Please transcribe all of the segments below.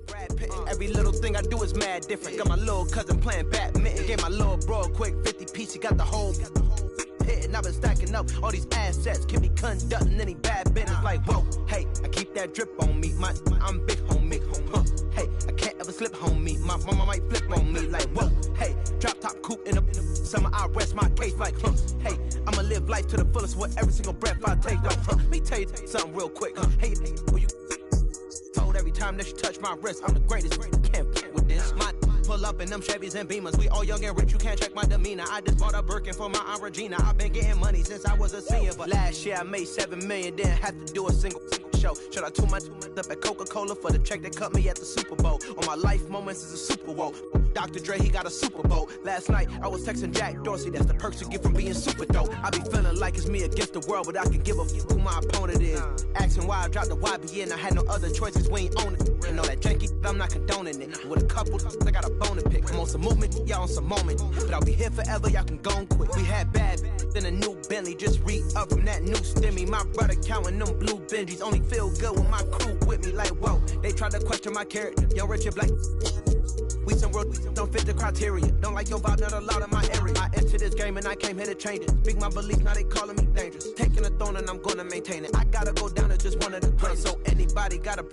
Brad Pitt. Every little thing I do is mad different. Got my little cousin playing badminton. Gave my little bro a quick 50 piece. He got the whole hit. And I've been stacking up all these assets. Keep me conducting any bad business. Like, whoa, hey, I keep that drip on me. I'm big homie. Hey, I can't ever slip homie. My mama might flip on me. Like, whoa, hey, drop top coupe in the summer. I rest my case like, hey, I'ma live life to the fullest with every single breath I take. Like, let me tell you something real quick. Hey, who you told every time that you touch my wrist, I'm the greatest. Can't play with this. My pull up in them Chevys and Beamers. We all young and rich, you can't check my demeanor. I just bought a Birkin for my Aunt Regina. I've been getting money since I was a senior, but last year I made 7 million, didn't have to do a single show. Should I tune my up at Coca-Cola for the check that cut me at the Super Bowl? All my life moments is a Super Bowl. Dr. Dre, he got a Super Bowl. Last night I was texting Jack Dorsey. That's the perks you get from being super dope. I be feeling like it's me against the world, but I can give a fuck who my opponent is. Asking why I dropped the YBN, I had no other choices. We ain't own it. And all that janky, I'm not condoning it. With a couple, I got a bone to pick. I'm on some movement, y'all on some moment. But I'll be here forever, y'all can go and quit. We had bad then a new Bentley, just re-up from that new stimmy. My brother counting them blue Benjis, only feel good with my crew with me. Like, whoa, they tried to question my character. Yo, Richard Black, we some real don't fit the criteria. Don't like your vibe, not allowed in my area. I entered this game and I came here to change it. Speak my beliefs, now they calling me dangerous. Taking a throne and I'm gonna maintain it. I gotta go down as just one of the greats. So anybody got a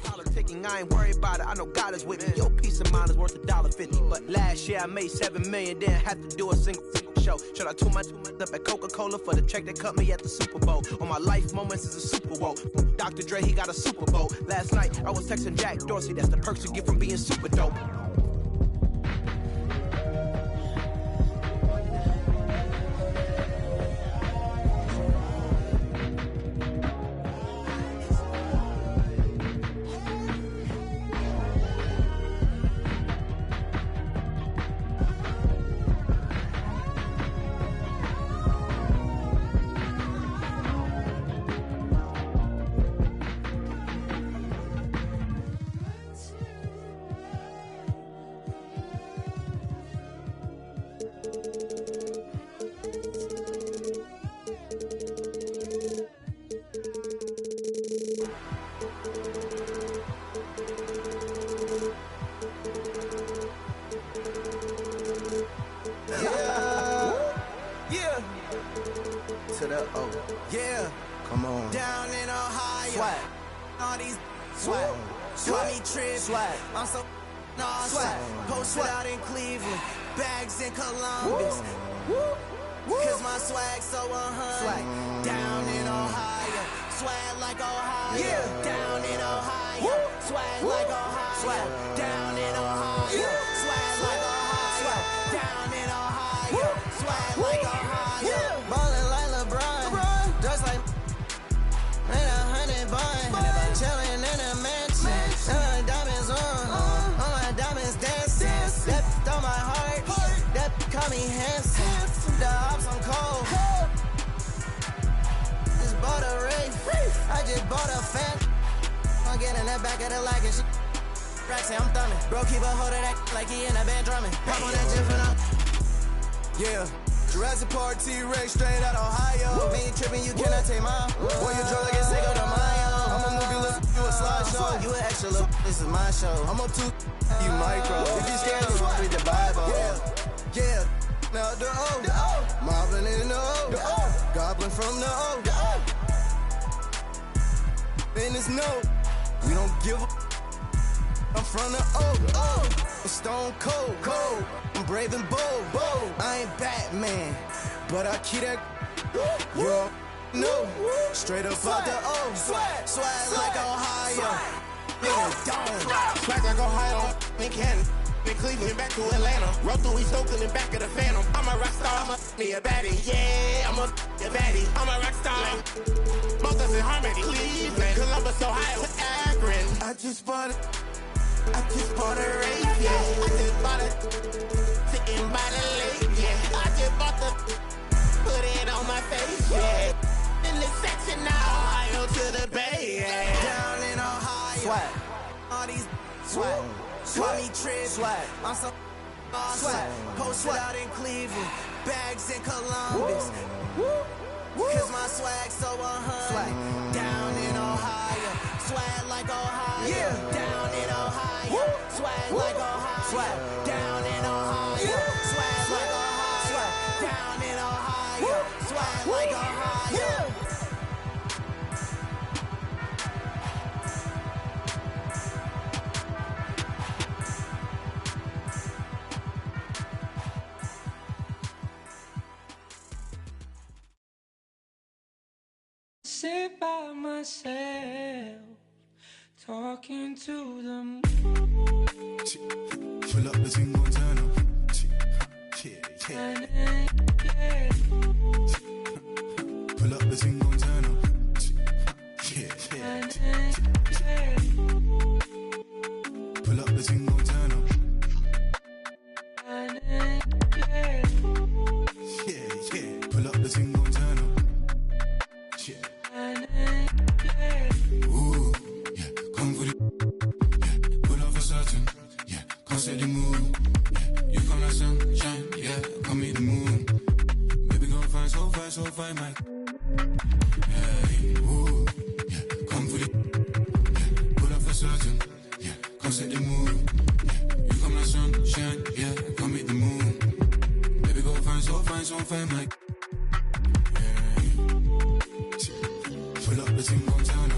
politicking, I ain't worried about it. I know God is with me. Your peace of mind is worth $1.50. But last year I made 7 million, didn't have to do a single show. Should I tune my up at Coca-Cola for the check that cut me at the Super Bowl? All my life moments is a Super Bowl. Dr. Dre, he got a Super Bowl. Last night I was texting Jack Dorsey. That's the perks you get from being super dope. To the O. Yeah. Come on. Down in Ohio. Swag. All these swag. Swag. Me trip. Swag. I'm so swag. Posted out in Cleveland. Bags in Columbus. Cause my swag so 100. Swag. Down in Ohio. Swag like Ohio. Yeah. Down in Ohio. Swag like Ohio. Swag. Down in Ohio. Swag like Ohio. Down in Ohio. Swag like Ohio. Ballin' like LeBron. Just like and 100 bun. Chillin' in a mansion. Diamonds on. All my diamonds dancing. That on my heart. That call me handsome. The ops on cold. Just bought a Wraith. I just bought a fan. I'm getting that back of the lag and shit. Raxy, I'm thumbing. Bro, keep a hold of that like he in a band drumming. Pop on that gym for now. Yeah. Jurassic Park T-Rex straight out Ohio. Me ain't tripping, you cannot take mine. Boy, you drunk like a Seiko to Mayo. I'ma move you, look, you a slideshow. You an extra look, this is my show. I'm up to you micro. If you scared, read the Bible. Yeah. Now the O. Mobbing in the O. Goblin from the O. And it's no. We don't give a. I'm from the O. I'm stone cold. I'm brave and bold. I ain't Batman, but I keep that. You know, straight up out the O. Swag like Ohio. Swag like Ohio. In Canada, in Cleveland, back to Atlanta. Roll through East Oakland and back of the Phantom. I'm a rock star. I'm a baddie. Yeah, I'm a baddie. I'm a rock star. Both us in Harmony, Cleveland, Columbus, Ohio, Akron. I just bought a Wraith, yeah. I just bought it, sitting by the lake, yeah. I just bought put it on my face, yeah. In the section now, Ohio to the Bay, yeah. Down in Ohio, swag. All these swag. Swag me trip, swag. I'm so swag. Posted out in Cleveland, bags in Columbus. Cause my swag so 100. Swag. Down in Ohio. Swag like Ohio. Yeah. Down in Ohio. Woo. Swag Woo. like Ohio. Swag. Down in Ohio. Yeah. Swag like Ohio. Swag. Down in Ohio. Woo. Swag Woo. like Ohio. Yeah. Sit by myself, talking to the moon. Pull up the single turn up. Yeah. Pull up the single turn up. Yeah. Pull up the single turn up. Yeah. Pull up the single turn up. Ooh, yeah, come for the, yeah, pull up for certain, yeah, come set the mood, yeah, you come like sunshine, yeah, come meet the moon, baby go fine, so fine, Mike, yeah, ooh, yeah, come for the, yeah, pull up for certain, yeah, come set the mood, yeah, you come like sunshine, yeah, come meet the moon, baby go fine, so fine, Mike. Pull up the thing, gon' turn up.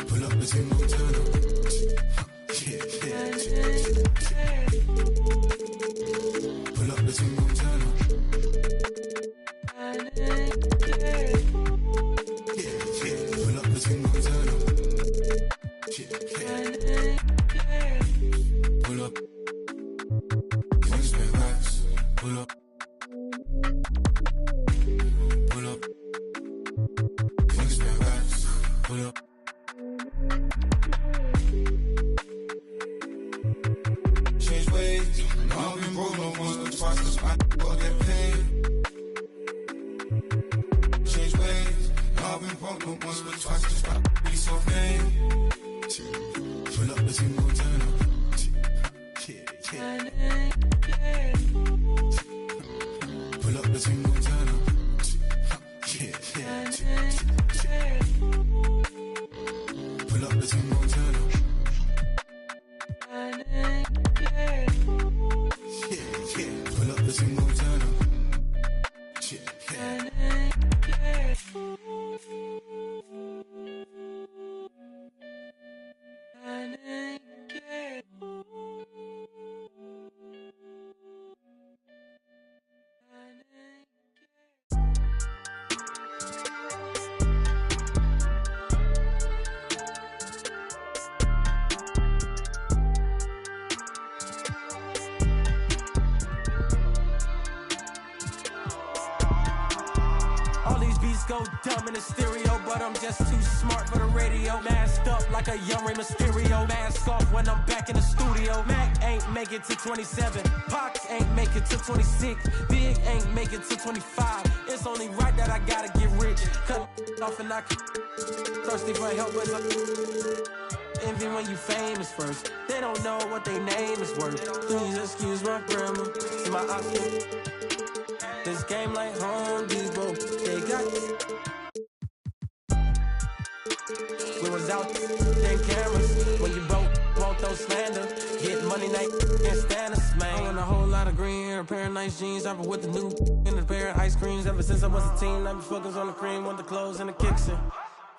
Pull up the thing, gon' turn up. Pull up the thing, gon' turn up. Pull up the thing, gon' turn up. Pull up. One spare racks. Pull up. Pull up. One spare racks. Pull up. Change ways. I've been broke no once but twice, cause I gotta get paid. Change ways. I've been broke no once but twice, cause I be self-made. Pull up the thing, gon' turn up. Pull up the thing, gon' turn up. Pull up the thing, gon' turn up. Pull up the thing, gon' turn up. All these beats go dumb in the stereo, but I'm just too smart for the radio. Masked up like a young Rey Mysterio. Mask off when I'm back in the studio. Mac ain't make it to 27. Pac ain't make it to 26. Big ain't make it to 25. It's only right that I gotta get rich. Cut off and I thirsty for help, but envy when you famous first. They don't know what their name is worth. Please excuse my grammar. See my options. This game like Home Depot. They got we was out then cameras. When you broke, won't throw slander. Get money, night, can't stand us, man. I want a whole lot of green hair, a pair of nice jeans. I've been with the new and a pair of ice creams. Ever since I was a teen, I've been focused on the cream, want the clothes and the kicks in.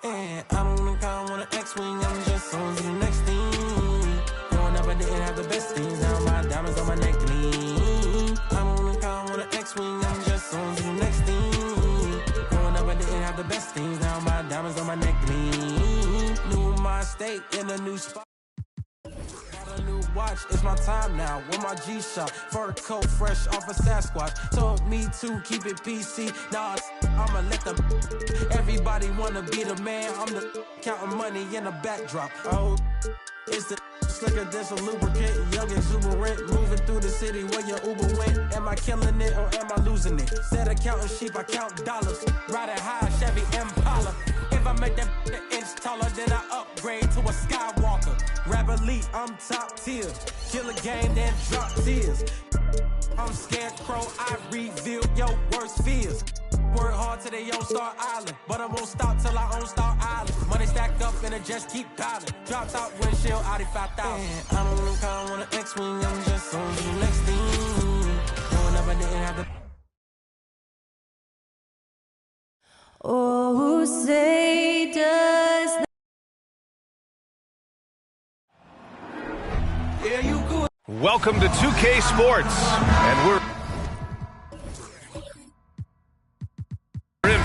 And I don't think I want an X-Wing, I'm just on to the next thing. Growing up, I didn't have the best things. Now my diamonds on my neck clean. I don't think I want an X-Wing, I'm just on to the next thing. Growing up, I didn't have the best things. Now my diamonds on my neck clean. New my state in a new spot. Got a new watch, it's my time now. With my G-Shock, fur coat fresh off a Sasquatch. Told me to keep it PC. Now I'ma let them. Everybody wanna be the man. I'm the counting money in a backdrop. Oh, it's the slicker than some lubricant. Young exuberant, moving through the city where your Uber went. Am I killing it or am I losing it? Instead of counting sheep, I count dollars. Riding high, Chevy Impala. If I make that an inch taller, then I upgrade to a Skywalker. Rap elite, I'm top tier. Kill a game, then drop tears. I'm scarecrow, I reveal your worst fears. work hard till they on Star Island. But I won't stop till I own Star Island. Money stacked up and it just keep piling. Dropped out windshield, Audi 5000. I don't think I wanna X-Wing, I'm just on the next thing. No one ever didn't have the... Oh, say does... Yeah, you good. Welcome to 2K Sports, and we're in.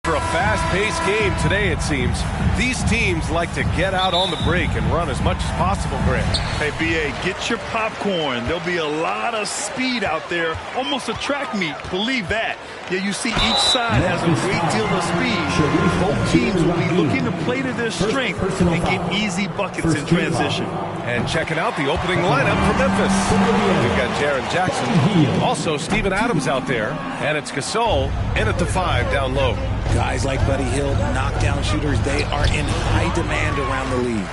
For a fast-paced game today, it seems. These teams like to get out on the break and run as much as possible, Grant. Hey, B.A., get your popcorn. There'll be a lot of speed out there, almost a track meet. Believe that. Yeah, you see each side has a great deal of speed. Both teams will be looking to play to their strength and get easy buckets in transition. And checking out the opening lineup for Memphis. We've got Jaren Jackson. Also, Steven Adams out there. And it's Gasol in at the 5 down low. Guys like Buddy Hield, knockdown shooters, they are in high demand around the league.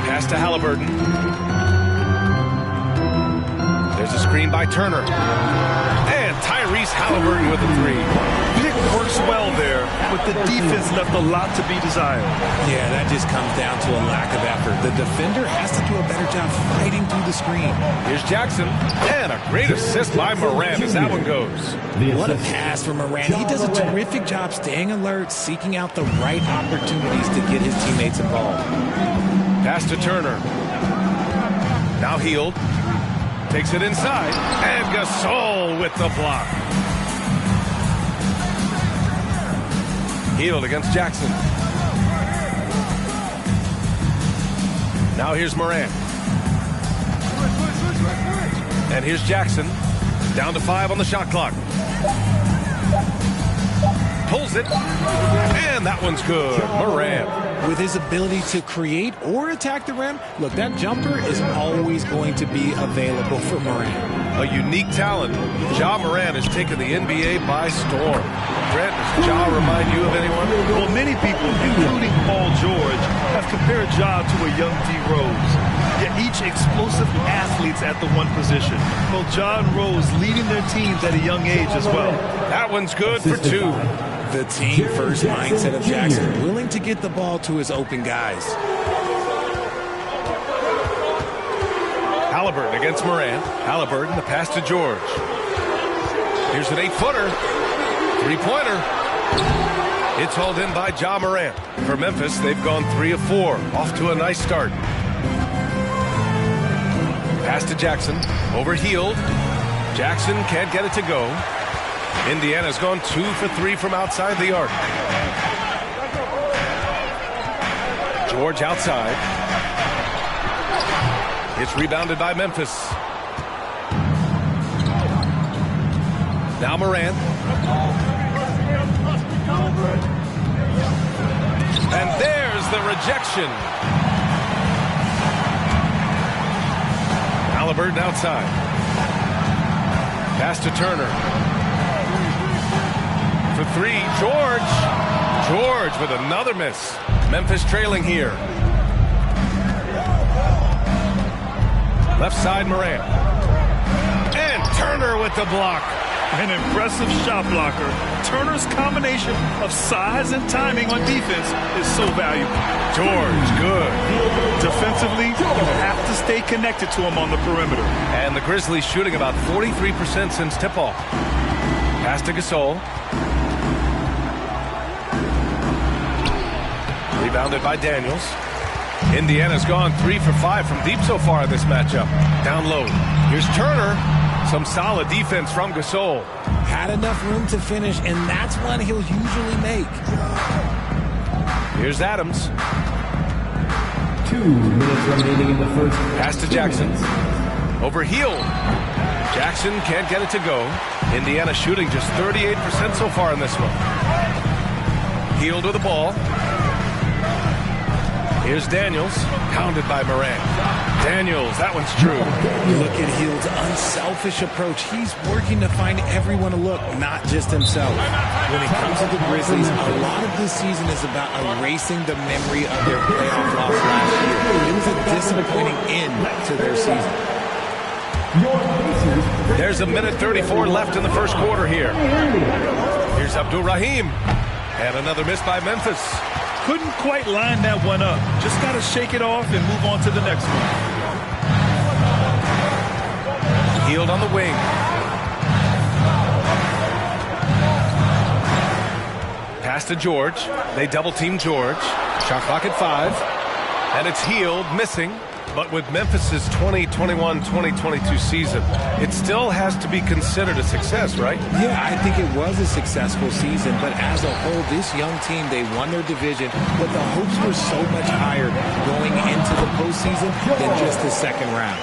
Pass to Halliburton. There's a screen by Turner. And Tyrese Halliburton with a 3. Pick works well there, but the defense left a lot to be desired. Yeah, that just comes down to a lack of effort. The defender has to do a better job fighting through the screen. Here's Jackson. And a great assist by Moran as that one goes. What a pass from Moran. He does a terrific job staying alert, seeking out the right opportunities to get his teammates involved. Pass to Turner. Now Hield. Takes it inside. And Gasol with the block. Hield against Jackson. Now here's Moran. And here's Jackson. Down to 5 on the shot clock. Pulls it. And that one's good. Moran. With his ability to create or attack the rim, look, that jumper is always going to be available for Moran. A unique talent. Ja Moran has taken the NBA by storm. Grant, does Ja remind you of anyone? Well, many people, including Paul George, have compared Ja to a young D. Rose. Yet each explosive athletes at the one position. Well, Ja and Rose leading their teams at a young age as well. That one's good for 2. The team-first mindset of Jackson, willing to get the ball to his open guys. Halliburton against Moran. Halliburton, the pass to George. Here's an 8-footer. 3-pointer. It's hauled in by Ja Morant. For Memphis, they've gone 3 of 4. Off to a nice start. Pass to Jackson. Over Hield. Jackson can't get it to go. Indiana's gone 2 for 3 from outside the arc. George outside. It's rebounded by Memphis. Now Moran. And there's the rejection. Halliburton outside. Pass to Turner. For three, George. George with another miss. Memphis trailing here. Left side, Morant. And Turner with the block. An impressive shot blocker. Turner's combination of size and timing on defense is so valuable. George, good. Defensively, you have to stay connected to him on the perimeter. And the Grizzlies shooting about 43% since tip-off. Pass to Gasol. Rebounded by Daniels. Indiana's gone 3 for 5 from deep so far in this matchup. Down low. Here's Turner. Some solid defense from Gasol. Had enough room to finish, and that's one he'll usually make. Here's Adams. 2 minutes remaining in the first. Pass to Jackson. Over Hield. Jackson can't get it to go. Indiana shooting just 38% so far in this one. Hield with the ball. Here's Daniels, pounded by Morant. Daniels, that one's true. Look at Hield's unselfish approach. He's working to find everyone to look, not just himself. When it comes to the Grizzlies, a lot of this season is about erasing the memory of their playoff loss last year. It was a disappointing end to their season. There's a minute 34 left in the first quarter here. Here's Abdur-Rahim. And another miss by Memphis. Couldn't quite line that one up. Just got to shake it off and move on to the next one. Hield on the wing. Pass to George. They double-team George. Shot clock at 5. And it's Hield missing. But with Memphis's 2021-2022 season, it still has to be considered a success, right? Yeah, I think it was a successful season, but as a whole, this young team, they won their division, but the hopes were so much higher going into the postseason than just the second round.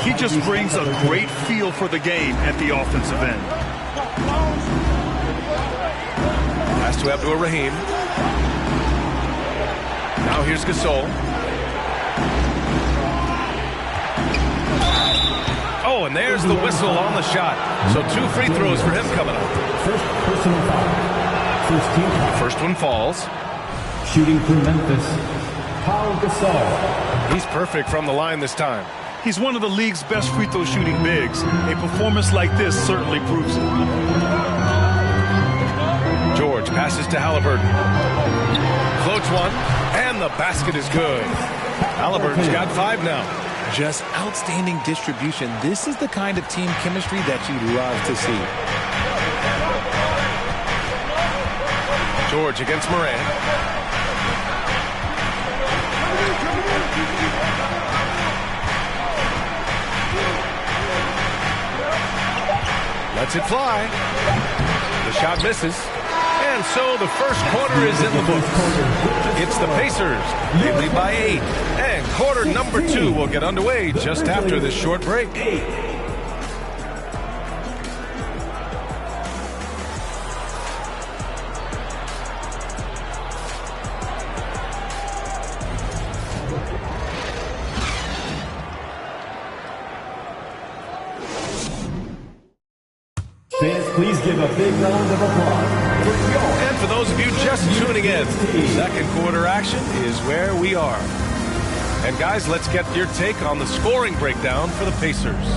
He just brings a great feel for the game at the offensive end. Pass to Abdur-Rahim. Now here's Gasol. Oh, and there's the whistle on the shot. So 2 free throws for him coming up. First personal foul. First one falls. Shooting for Memphis, Paul Gasol. He's perfect from the line this time. He's one of the league's best free throw shooting bigs. A performance like this certainly proves it. George passes to Halliburton. Floats one, and the basket is good. Halliburton's got 5 now. Just outstanding distribution. This is the kind of team chemistry that you love to see. George against Morant. Lets it fly. The shot misses. And so the first quarter is in the books. It's the Pacers. They lead by 8. And quarter number 2 will get underway just after this short break. Fans, please give a big round of applause. And for those of you just tuning in, second quarter action is where we are. And guys, let's get your take on the scoring breakdown for the Pacers.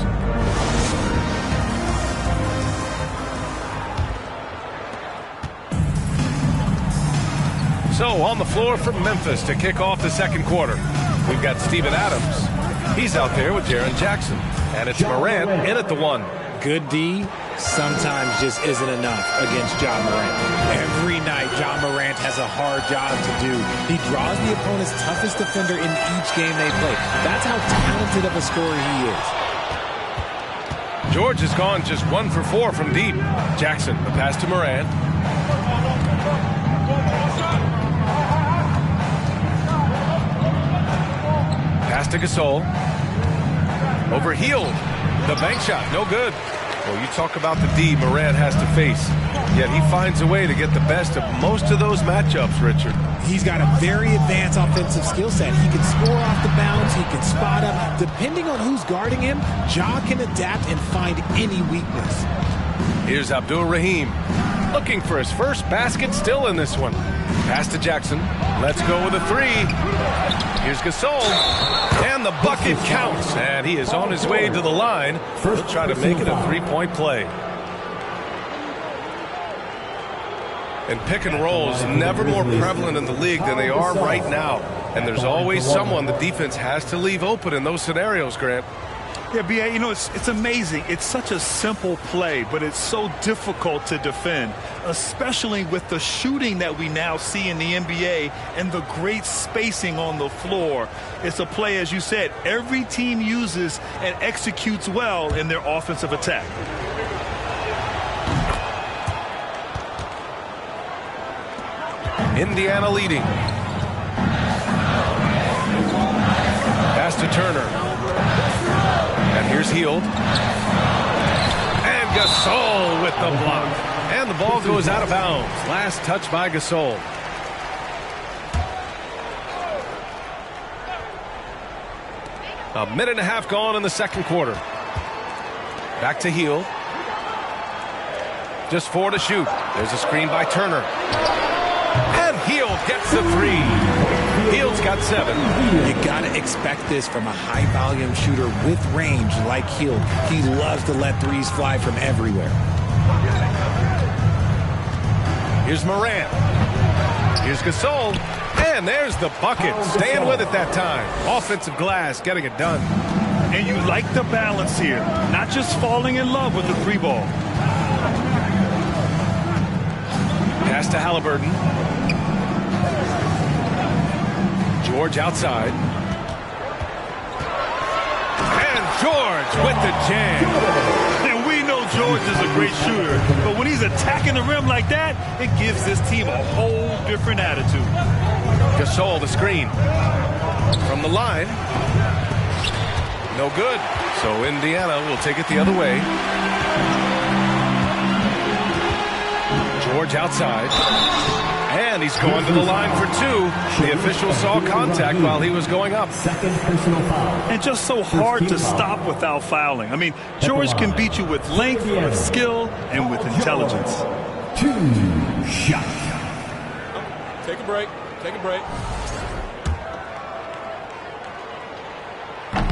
So on the floor for Memphis to kick off the second quarter, we've got Steven Adams. He's out there with Jaren Jackson. And it's Morant in at the 1. Good D sometimes just isn't enough against Ja Morant. Every night, Ja Morant has a hard job to do. He draws the opponent's toughest defender in each game they play. That's how talented of a scorer he is. George has gone just 1 for 4 from deep. Jackson, the pass to Morant. Pass to Gasol. Over Hield. The bank shot, no good. Well, you talk about the D Morant has to face, yet he finds a way to get the best of most of those matchups, Richard. He's got a very advanced offensive skill set. He can score off the bounce. He can spot up. Depending on who's guarding him, Ja can adapt and find any weakness. Here's Abdul-Rahim looking for his first basket, still in this one. Pass to Jackson. Let's go with a three. Here's Gasol. And the bucket counts. And he is on his way to the line. He'll try to make it a three-point play. And pick and rolls never more prevalent in the league than they are right now. And there's always someone the defense has to leave open in those scenarios, Grant. Yeah, B.A., you know, it's amazing. It's such a simple play, but it's so difficult to defend, especially with the shooting that we now see in the NBA and the great spacing on the floor. It's a play, as you said, every team uses and executes well in their offensive attack. Indiana leading. Pass to Turner. And here's Hield. And Gasol with the block. And the ball goes out of bounds. Last touch by Gasol. A minute and a half gone in the second quarter. Back to Hield. Just 4 to shoot. There's a screen by Turner. And Hield gets the three. Hield's got 7. You got to expect this from a high-volume shooter with range like Hield. He loves to let threes fly from everywhere. Here's Morant. Here's Gasol. And there's the bucket. Staying with it that time. Offensive glass, getting it done. And you like the balance here. Not just falling in love with the three ball. Pass to Halliburton. George outside. And George with the jam. And we know George is a great shooter, but when he's attacking the rim like that, it gives this team a whole different attitude. Gasol, the screen. From the line. No good. So Indiana will take it the other way. George outside. And he's going to the line for 2. The official saw contact while he was going up. Second personal foul. And just so hard to stop without fouling. I mean, George can beat you with length, with skill, and with intelligence. 2 shots. Take a break. Take a break.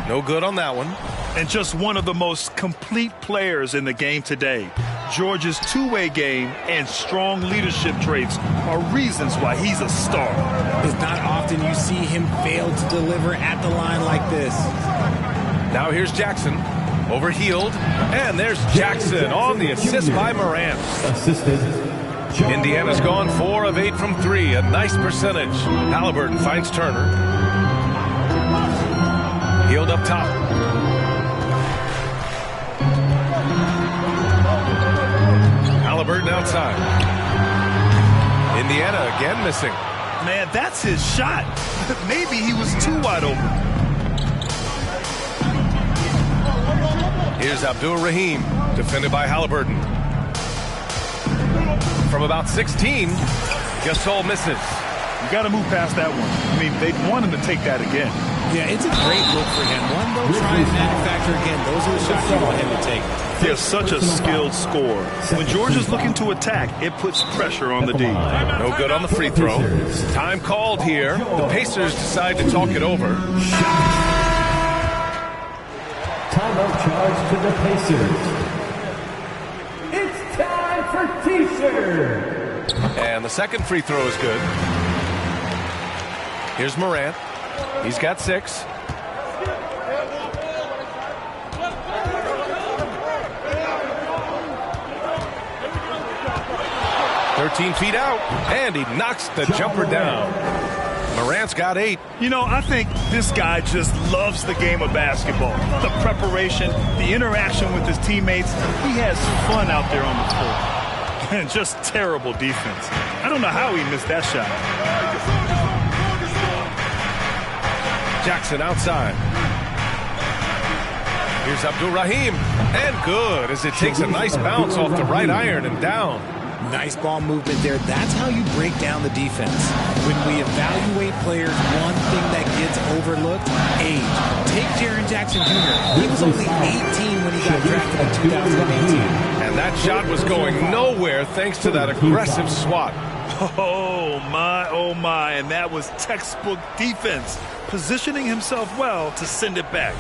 No good on that one. And just one of the most complete players in the game today. George's two-way game and strong leadership traits are reasons why he's a star. It's not often you see him fail to deliver at the line like this. Now here's Jackson. Over Hield. And there's Jackson on the assist by Morant. Assisted. Indiana's gone 4 of 8 from 3. A nice percentage. Halliburton finds Turner. Hield up top. Halliburton outside. Indiana again missing. Man, that's his shot. Maybe he was too wide open. Here's Abdul-Rahim, defended by Halliburton. From about 16, Gasol misses. You got to move past that one. I mean, they want him to take that again. Yeah, it's a great look for him. One, they'll try and manufacture again. Those are the shots you want him to take. He has such a skilled scorer. When George is looking to attack, it puts pressure on the D. No good on the free throw. Time called here. The Pacers decide to talk it over. Timeout charge to the Pacers. It's time for T-shirt. And the second free throw is good. Here's Morant. He's got 6. "13 feet out, and he knocks the jumper down. Morant's got 8. You know, I think this guy just loves the game of basketball. The preparation, the interaction with his teammates. He has fun out there on the court. And just terrible defense. I don't know how he missed that shot. Jackson outside. Here's Abdul-Rahim, and good as it takes a nice bounce off the right iron and down. Nice ball movement there. That's how you break down the defense. When we evaluate players, one thing that gets overlooked, age. Take Jaren Jackson Jr. He was only 18 when he got drafted in 2018. And that shot was going nowhere thanks to that aggressive swat. Oh, my, and that was textbook defense, positioning himself well to send it back.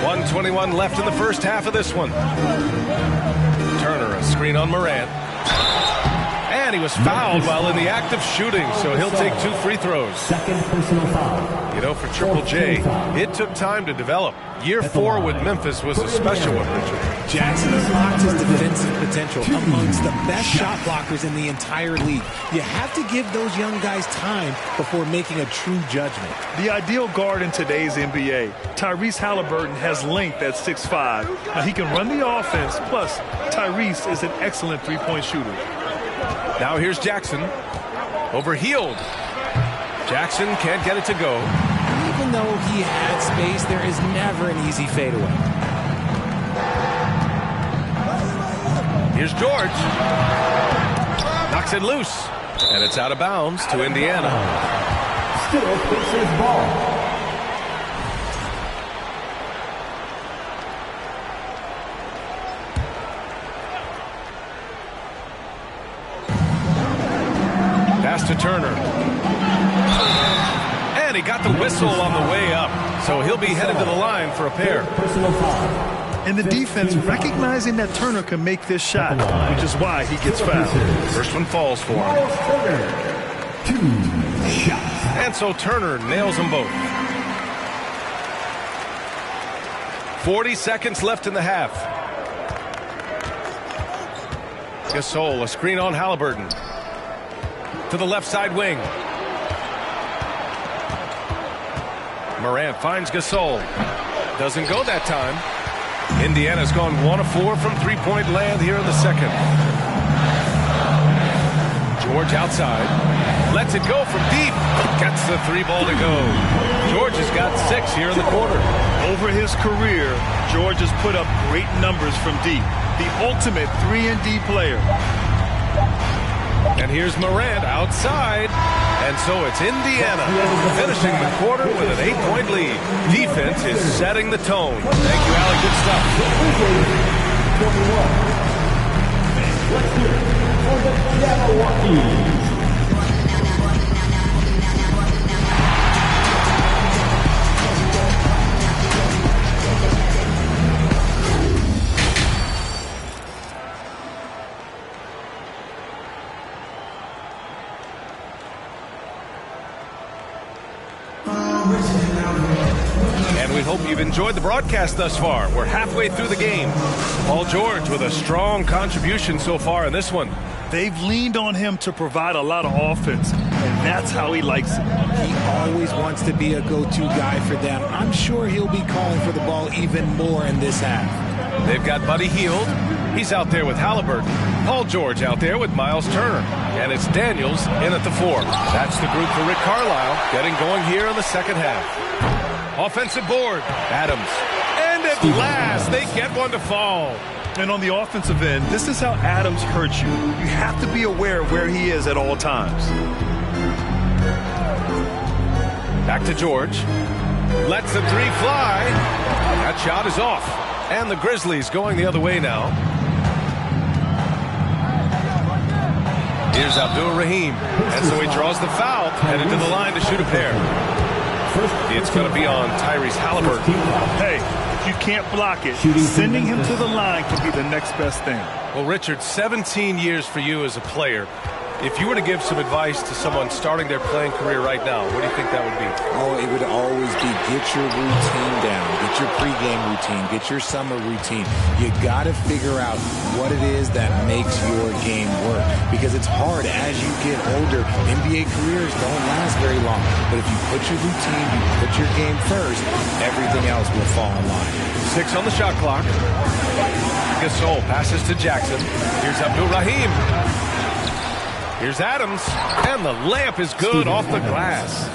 1:21 left in the first half of this one. Turner, a screen on Morant. And he was fouled while in the act of shooting, so he'll take 2 free throws. Second personal foul. You know, for Triple J, it took time to develop. Year 4 with Memphis was a special one, Richard. Jackson unlocked his defensive potential amongst the best shot blockers in the entire league. You have to give those young guys time before making a true judgment. The ideal guard in today's NBA, Tyrese Halliburton, has length at 6'5". Now he can run the offense, plus Tyrese is an excellent three-point shooter. Now here's Jackson. Overhealed. Jackson can't get it to go. Even though he had space, there is never an easy fadeaway. Here's George. Knocks it loose. And it's out of bounds to Indiana. Still Pacers ball. Pass to Turner. And he got the whistle on the way up. So he'll be headed to the line for a pair. Personal foul. And the defense recognizing that Turner can make this shot, which is why he gets fouled. First one falls for him. 2 shots. And so Turner nails them both. 40 seconds left in the half. Gasol, a screen on Halliburton. To the left side wing. Morant finds Gasol. Doesn't go that time. Indiana's gone 1 of 4 from three-point land here in the second. George outside. Lets it go from deep. Gets the 3-ball to go. George has got 6 here in the quarter. Over his career, George has put up great numbers from deep. The ultimate 3-and-D player. And here's Morant outside. And so it's Indiana finishing the quarter with an 8-point lead. Defense is setting the tone. Thank you, Allie. Good stuff. Let's hear it for the Jabberwockies. And we hope you've enjoyed the broadcast thus far. We're halfway through the game. Paul George with a strong contribution so far in this one. They've leaned on him to provide a lot of offense, and that's how he likes it. He always wants to be a go-to guy for them. I'm sure he'll be calling for the ball even more in this half. They've got Buddy Hield. He's out there with Halliburton. Paul George out there with Miles Turner. And it's Daniels in at the 4. That's the group for Rick Carlisle getting going here in the second half. Offensive board. Adams. And at last, they get one to fall. And on the offensive end, this is how Adams hurts you. You have to be aware of where he is at all times. Back to George. Lets the 3 fly. That shot is off. And the Grizzlies going the other way now. Here's Abdul-Rahim. And so he draws the foul, headed to the line to shoot a pair. It's going to be on Tyrese Halliburton. Hey, if you can't block it, sending him to the line can be the next best thing. Well, Richard, 17 years for you as a player. If you were to give some advice to someone starting their playing career right now, what do you think that would be? Oh, it would always be get your routine down, get your pregame routine, get your summer routine. You got to figure out what it is that makes your game work, because it's hard as you get older. NBA careers don't last very long, but if you put your routine, you put your game first, everything else will fall in line. 6 on the shot clock. Gasol passes to Jackson. Here's Abdul-Rahim. Here's Adams, and the layup is good off the glass.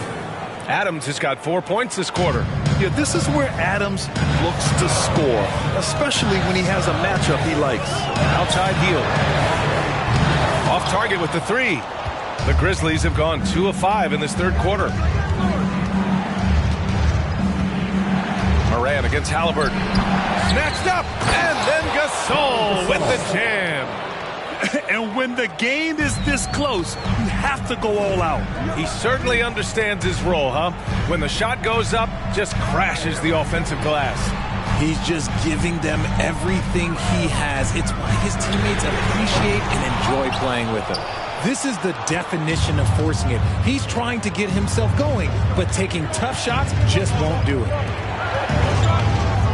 Adams has got 4 points this quarter. Yeah, this is where Adams looks to score, especially when he has a matchup he likes. Outside heel. Off target with the three. The Grizzlies have gone 2 of 5 in this third quarter. Moran against Halliburton. Snatched up, and then Gasol with the jam. And when the game is this close, you have to go all out. He certainly understands his role, huh? When the shot goes up, just crashes the offensive glass. He's just giving them everything he has. It's why his teammates appreciate and enjoy playing with him. This is the definition of forcing it. He's trying to get himself going, but taking tough shots just won't do it.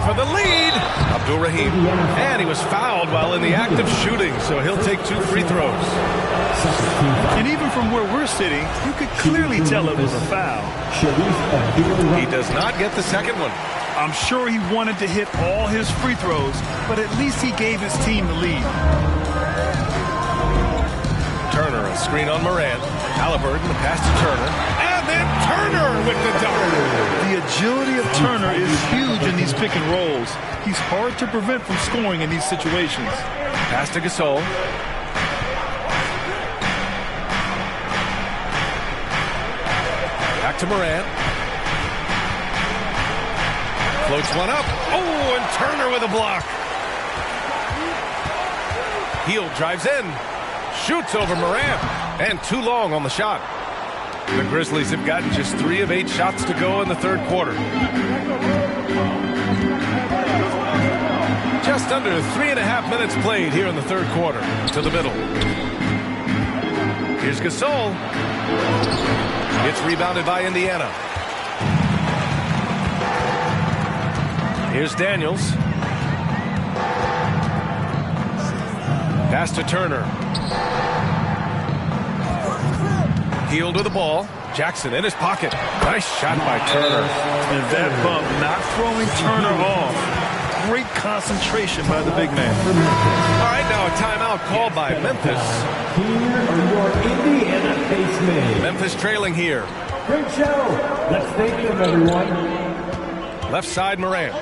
For the lead, Abdul-Rahim. And he was fouled while in the act of shooting, so he'll take 2 free throws. And even from where we're sitting, you could clearly tell it was a foul. He does not get the second one. I'm sure he wanted to hit all his free throws, but at least he gave his team the lead. Turner, a screen on Moran. Halliburton, the pass to Turner. And then Turner with the dunk. The agility of Turner is huge in these pick and rolls. He's hard to prevent from scoring in these situations. Pass to Gasol. Back to Moran. Floats one up. Oh, and Turner with a block. Hield drives in. Shoots over Moran. And too long on the shot. The Grizzlies have gotten just 3 of 8 shots to go in the third quarter. Just under 3.5 minutes played here in the third quarter. To the middle. Here's Gasol. It's rebounded by Indiana. Here's Daniels. Pass to Turner. Hield with the ball. Jackson in his pocket. Nice shot by Turner. And that bump not throwing Turner off. Great concentration by the big man. All right, now a timeout called by Memphis. Here are your Indiana base men. Memphis trailing here. Great show. Let's thank them, everyone. Left side, Moran.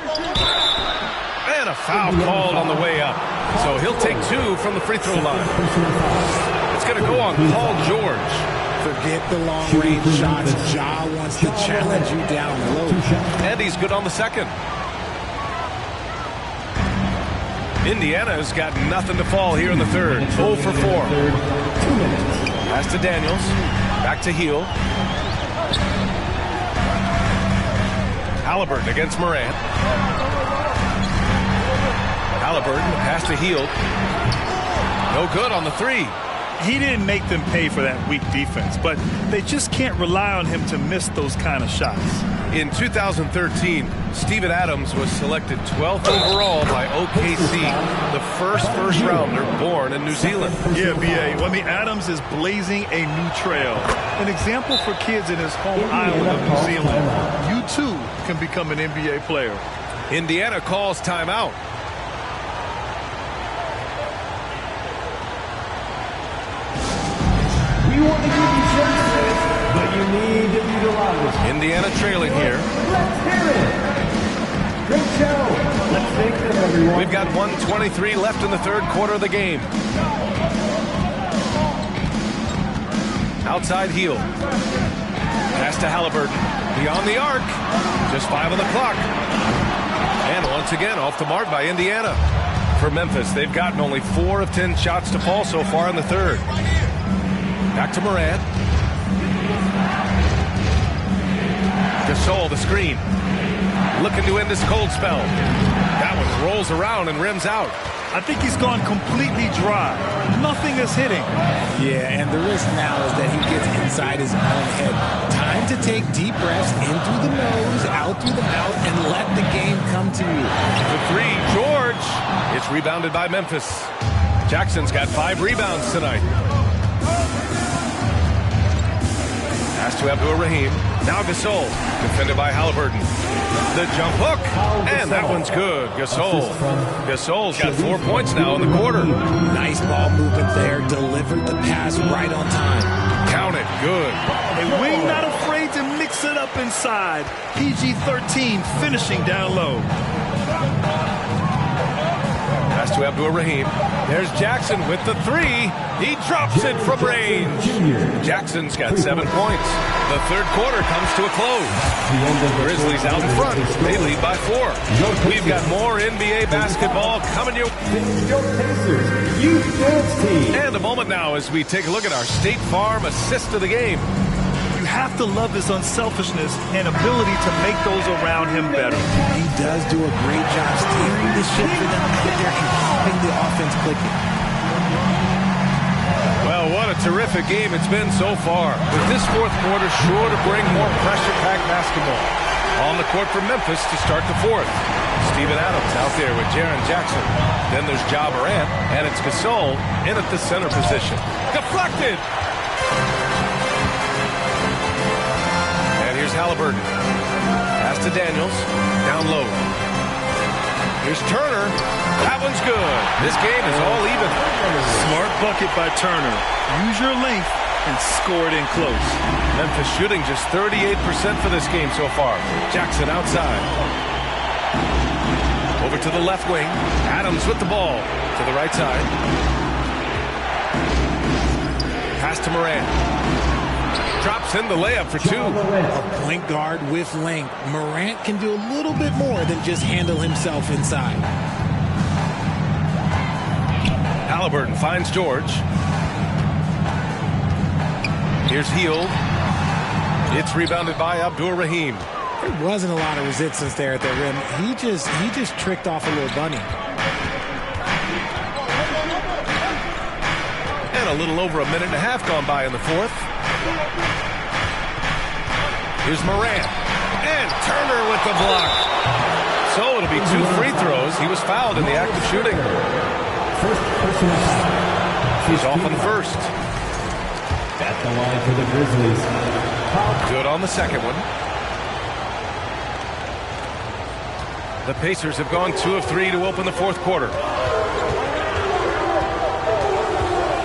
And a foul called on the way up. So he'll take 2 from the free throw line. It's going to go on Paul George. Forget the long-range shots. Ja wants to challenge you down low. And he's good on the second. Indiana's got nothing to fall here in the third. 0 for 4. Pass to Daniels. Back to Hield. Halliburton against Moran. Halliburton, pass to Hield. No good on the 3. He didn't make them pay for that weak defense, but they just can't rely on him to miss those kind of shots. In 2013, Steven Adams was selected 12th overall by OKC, the first rounder born in New Zealand. Yeah, B.A. Well, I mean, Adams is blazing a new trail. An example for kids in his home island of New Zealand. You, too, can become an NBA player. Indiana calls timeout. We want to give you chances, but you need to be the loudest. Indiana trailing here. Let's hear it. Great show. Let's thank them, everyone. We've got 1:23 left in the third quarter of the game. Outside Hield. Pass to Halliburton. Beyond the arc. Just 5 on the clock. And once again, off the mark by Indiana. For Memphis, they've gotten only 4 of 10 shots to fall so far in the third. Back to Moran. Gasol, the screen. Looking to end this cold spell. That one rolls around and rims out. I think he's gone completely dry. Nothing is hitting. Yeah, and the risk now is that he gets inside his own head. Time to take deep breaths in through the nose, out through the mouth, and let the game come to you. The 3, George. It's rebounded by Memphis. Jackson's got 5 rebounds tonight. Pass to Abdul-Rahim. Now Gasol, defended by Halliburton. The jump hook, and that one's good. Gasol's got 4 points now in the quarter. Nice ball movement there. Delivered the pass right on time. Count it, good. A wing not afraid to mix it up inside. PG-13 finishing down low. Pass to Abdur-Rahim. There's Jackson with the three. He drops it from range. Jackson's got 7 points. The third quarter comes to a close. Grizzlies out in front. They lead by 4. We've got more NBA basketball coming your way. And a moment now as we take a look at our State Farm assist of the game. You have to love his unselfishness and ability to make those around him better. He does do a great job steering the ship for them out there and keeping the offense clicking. Well, what a terrific game it's been so far. With this fourth quarter sure to bring more pressure-packed basketball. On the court for Memphis to start the fourth. Steven Adams out there with Jaren Jackson. Then there's Ja Morant, and it's Gasol in at the center position. Deflected! And here's Halliburton. Pass to Daniels. Down low. Here's Turner. That one's good. This game is all even. Smart bucket by Turner. Use your length and score it in close. Memphis shooting just 38% for this game so far. Jackson outside. Over to the left wing. Adams with the ball. To the right side. Pass to Morant. Drops in the layup for 2. A point guard with length. Morant can do a little bit more than just handle himself inside. Halliburton finds George. Here's Hield. It's rebounded by Abdur-Rahim. There wasn't a lot of resistance there at the rim. He just tricked off a little bunny. And a little over a minute and a half gone by in the fourth. Here's Morant. And Turner with the block. So it'll be 2 free throws. He was fouled in the act of shooting. He's off on the first. At the line for the Grizzlies. Good on the second one. The Pacers have gone 2 of 3 to open the fourth quarter.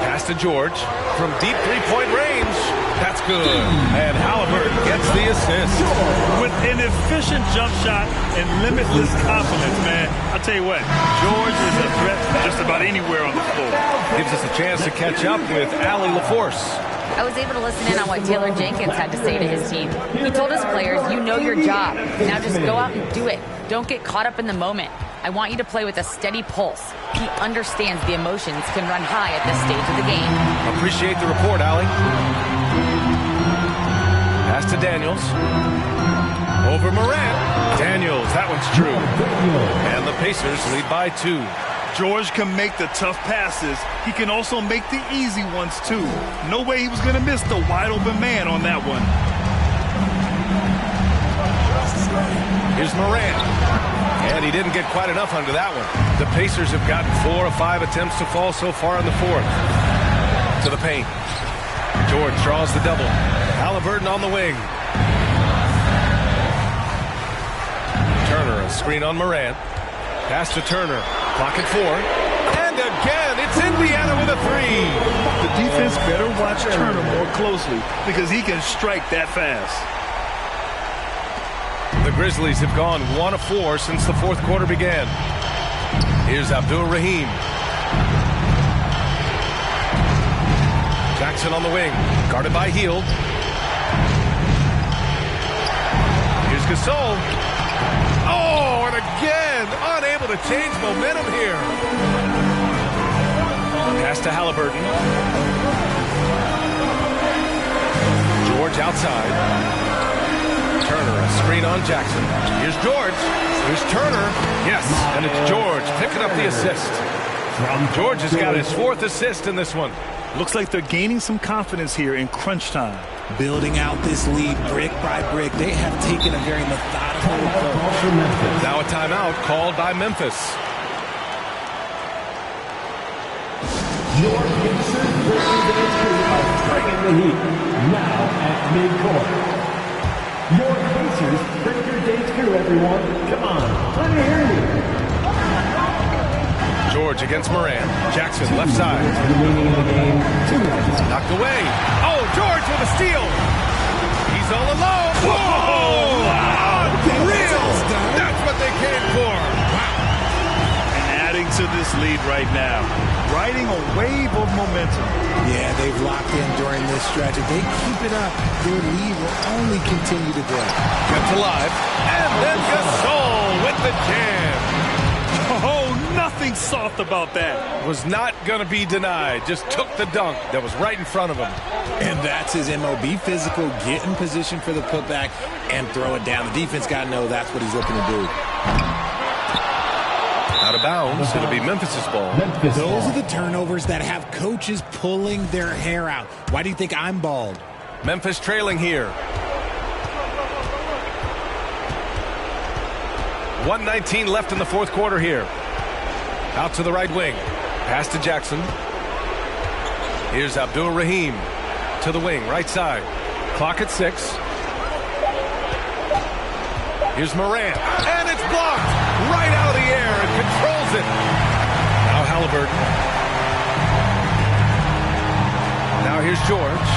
Pass to George from deep three-point range. That's good. And Halliburton gets the assist. With an efficient jump shot and limitless confidence, man. I'll tell you what, George is a threat just about anywhere on the floor. Gives us a chance to catch up with Allie LaForce. I was able to listen in on what Taylor Jenkins had to say to his team. He told his players, you know your job. Now just go out and do it. Don't get caught up in the moment. I want you to play with a steady pulse. He understands the emotions can run high at this stage of the game. Appreciate the report, Allie. Pass to Daniels. Over Morant. Daniels, that one's true. And the Pacers lead by 2. George can make the tough passes. He can also make the easy ones, too. No way he was going to miss the wide-open man on that one. Here's Morant. And he didn't get quite enough under that one. The Pacers have gotten 4 of 5 attempts to fall so far in the fourth. To the paint. George draws the double. Halliburton on the wing. Turner, a screen on Morant. Pass to Turner. Clock at 4. And again, it's Indiana with a 3. The defense better watch Turner more closely because he can strike that fast. The Grizzlies have gone 1 of 4 since the fourth quarter began. Here's Abdur-Rahim. Jackson on the wing, guarded by Hield. Here's Gasol. Oh, and again, unable to change momentum here. Pass to Halliburton. George outside. Turner, a screen on Jackson. Here's George. Here's Turner. Yes, and it's George picking up the assist. George has got his 4th assist in this one. Looks like they're gaining some confidence here in crunch time. Building out this lead brick by brick. They have taken a very methodical approach. Now a timeout called by Memphis. Your Pacers versus the Pacers are bringing the heat. Now at midcourt. everyone. Come on, let me hear you. George against Moran. Jackson, left side. Remaining in the game, 2 minutes. Knocked away. Oh, George with a steal. He's all alone. Whoa! Unreal! That's what they came for. Adding to this lead right now. Riding a wave of momentum. Yeah, they've locked in during this stretch. If they keep it up, their lead will only continue to grow. Kept alive. And then Gasol with the jam. Oh, nothing soft about that. Was not going to be denied. Just took the dunk that was right in front of him. And that's his MO. Be physical, get in position for the putback, and throw it down. The defense got to know that's what he's looking to do. Out of bounds. It'll be Memphis's ball. Those are the turnovers that have coaches pulling their hair out. Why do you think I'm bald? Memphis trailing here. 1:19 left in the fourth quarter here. Out to the right wing. Pass to Jackson. Here's Abdul Rahim to the wing, right side. Clock at 6. Here's Moran. And it's blocked right out of the air and controls it. Now Halliburton. Now here's George.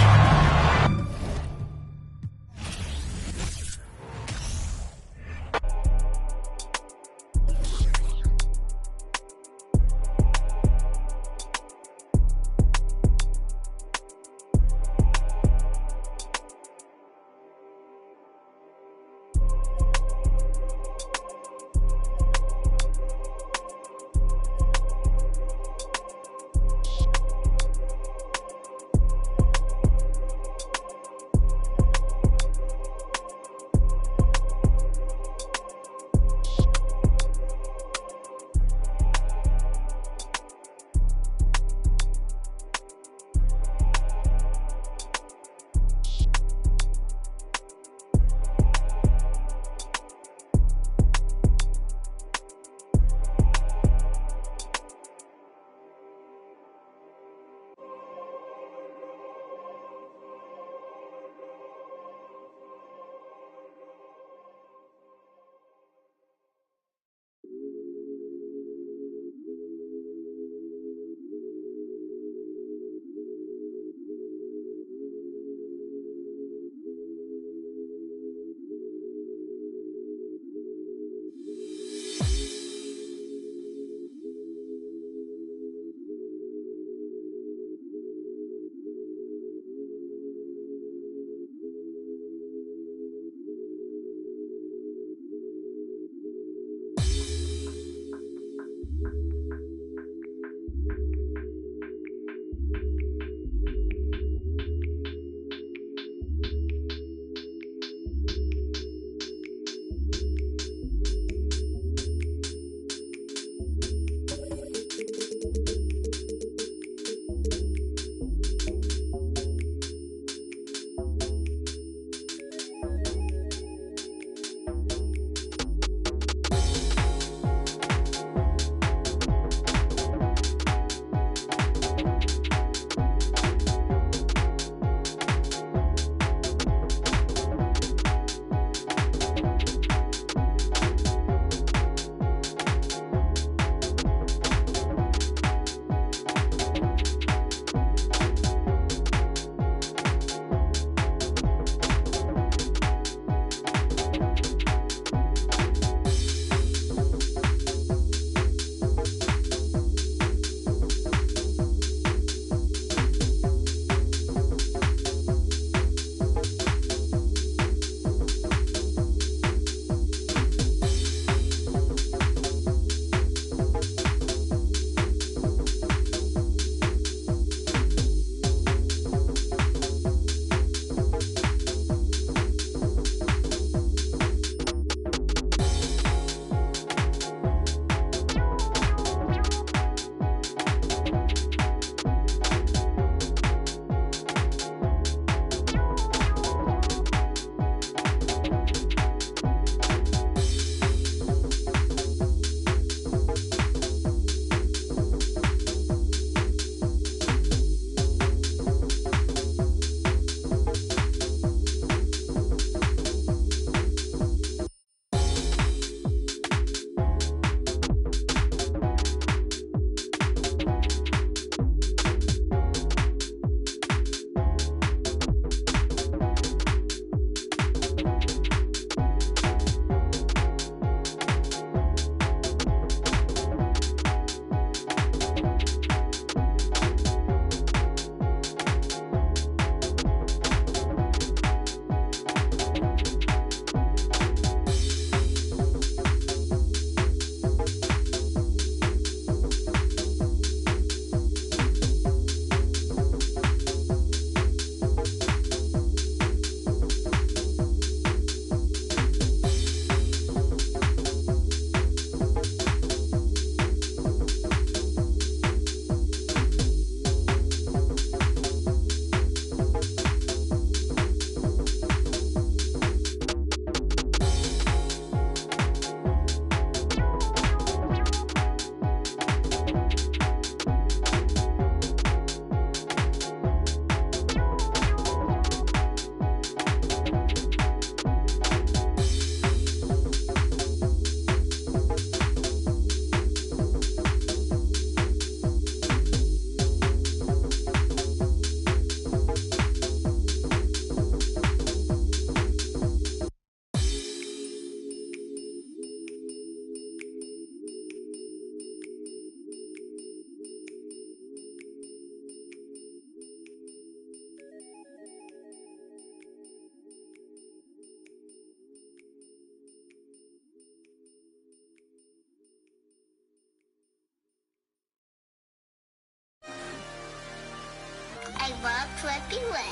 Fletchboy.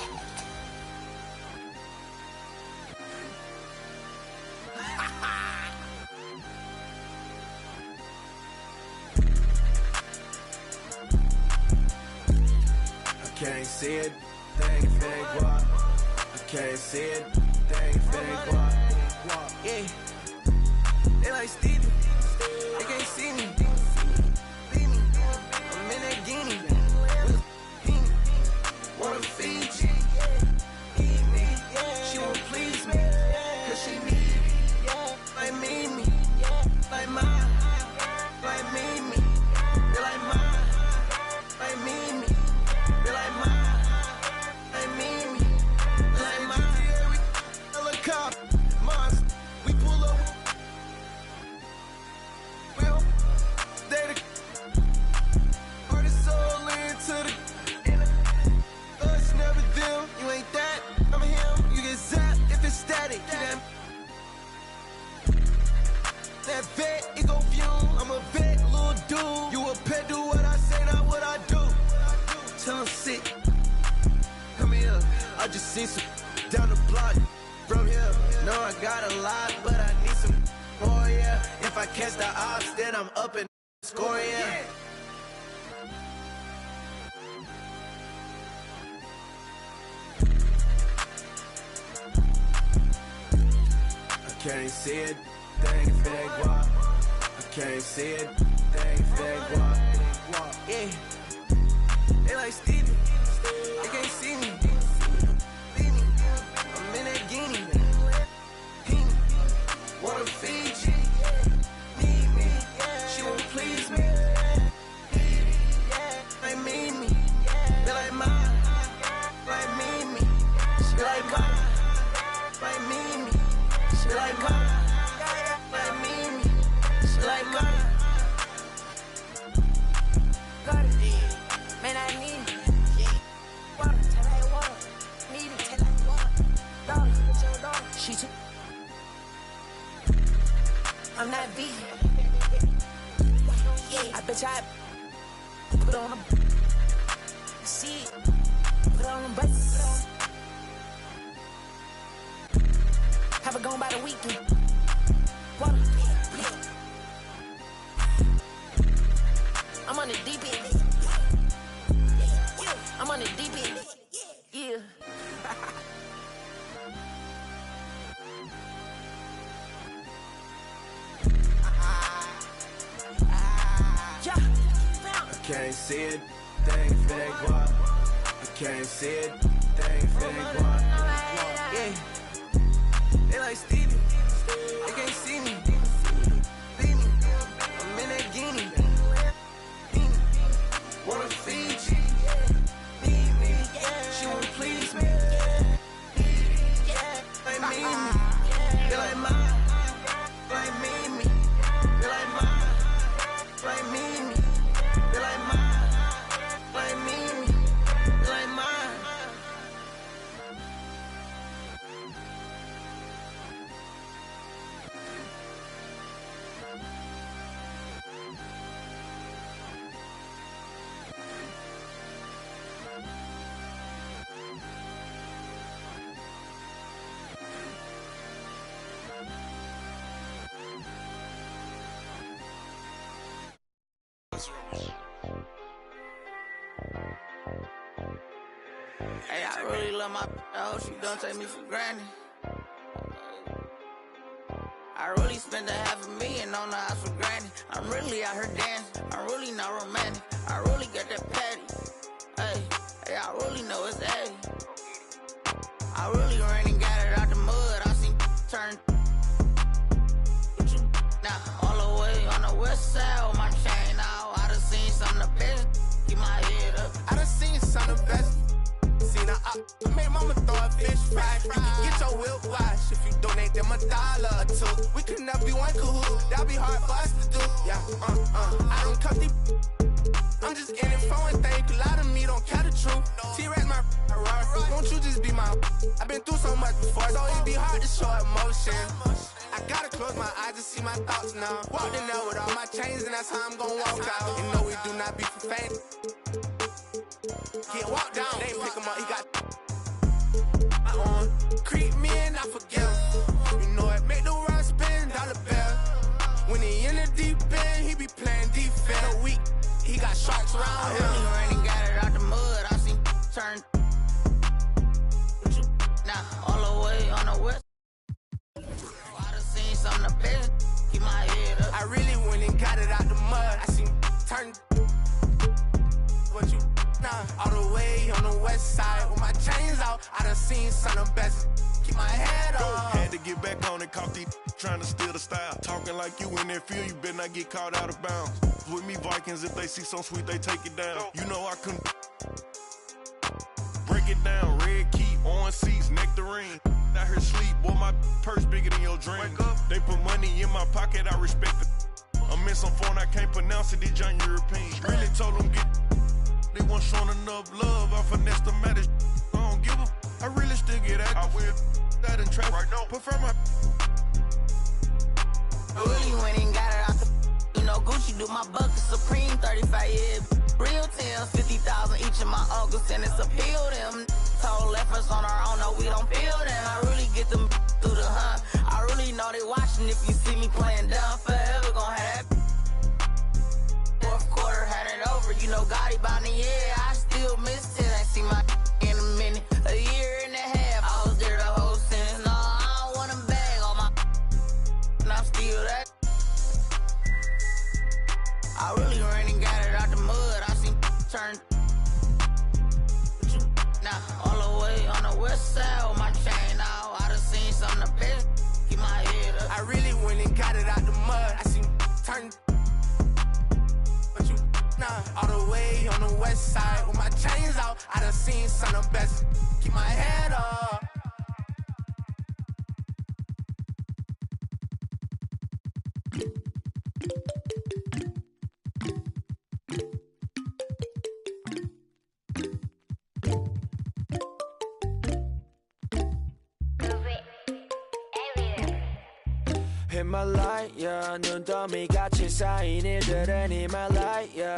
I can't see it, thing fake walk. I can't see it, thing fake walk. Yeah, they like Stevie, they can't see me. I'm in that guinea, wanna feed you. She won't please me, cause she need me. Like me, like mine, like me, like mine, like me. Like mine, like me, like mine. Helicopter, monster, we pull up. We'll stay the artist soul into the us, never them. You ain't that, I'm him. You get zapped if it's static. That vet, it go fume. I'm a vet, little dude. You a pet, do what I say, not what I do. Tell him sit. Come here. I just seen some down the block from here. No, I got a lot, but I need some more, yeah. If I catch the ops, then I'm up and score, yeah. I can't see it, thing fake walk. I can't see it, thing fake walk. Yeah. They like Stevie, they can't see me. I'm in that guinea, wanna feed you. Need me, she won't please me. Like me, they like mine, like me. She like mine, like me. She like mine, like me. She like mine. Got it, man, I need it. Water, tell like water. Need it, tell like water. Dog, with your dog. She took. I'm not vegan. I bet I put on a see it. Put on a bus. Have it gone by the weekend. Water. I'm on the deep end. I'm on the deep end. Yeah. I can't see it, thing fake walk. I can't see it, thing fake walk. Yeah. They like Stevie, they can't see me. I'm in that guinea, wanna feed you. Need me, she won't please me. Like me, they like mine, like me. They like mine, like me. They like mine, like me. They like mine. Hey, I really love my I hope she don't take me for granted. I really spent $500,000 on the house for granted. I'm really out here dancing. I'm really not romantic. I really got that patty. Hey, I really know it's 80. I really ran and got it out the mud. I seen turn now all the way on the west side with my chain out. I done seen some of the best. Keep my head up. I done seen some of the best. Seen her up. I made mama throw a fish fry. You can get your whip wash if you donate them $1 or $2. We could never be one cahoot. That'd be hard for us to do. Yeah, I don't cut these. I'm just in it for one thing. A lot of me don't care the truth. T-Rex my won't you just be my I've been through so much before, so it'd be hard to show emotion. I gotta close my eyes to see my thoughts now. Walked in there with all my chains and that's how I'm gonna walk out. You know we do not be for faint. Get walked down, they ain't pick him up, he got around him. I really ran and got it out the mud. I seen turn. Now, all the way on the west. I done seen some of the best. Keep my head up. I really went and got it out the mud. I seen turn. What you nah? All the way on the west side with my chains out. I done seen some of the best. Keep my head up. Had to get back on it, caught these trying to steal the style. Talking like you in that field, you better not get caught out of bounds. With me Vikings, if they see something sweet, they take it down. You know I couldn't break it down. Red key, orange seats, nectarine. Out here sleep, boy, my purse bigger than your dream. They put money in my pocket, I respect it. I'm in some phone, I can't pronounce it, these giant Europeans. Really told them get. They weren't showing enough love, I finessed them at it. I don't give a. I really still get active. I will that in traffic. Right now. Prefer my. I really went and got it out the. You know, Gucci do my bucket Supreme 35 years. Real Tim's 50,000 each of my uncles, and it's appeal them. Total efforts on our own, no, we don't feel them. I really get them through the hunt. I really know they watching if you see me playing down. Forever gon' have that. Fourth quarter, had it over. You know, Gotti bound the year. I still miss it. I see my in a minute. A year and a half, I was there the whole sentence. No, I don't want them bag on my. And I'm still that. I really ran and got it out the mud. I seen turn. Now, all the way on the west side with my chain out. I done seen some of the best. Keep my head up. I really went and got it out the mud. I seen turn. But you, nah, all the way on the west side with my chains out. I done seen some of the best. Keep my head up. 히말라야 눈더미같이 쌓인 일들은 히말라야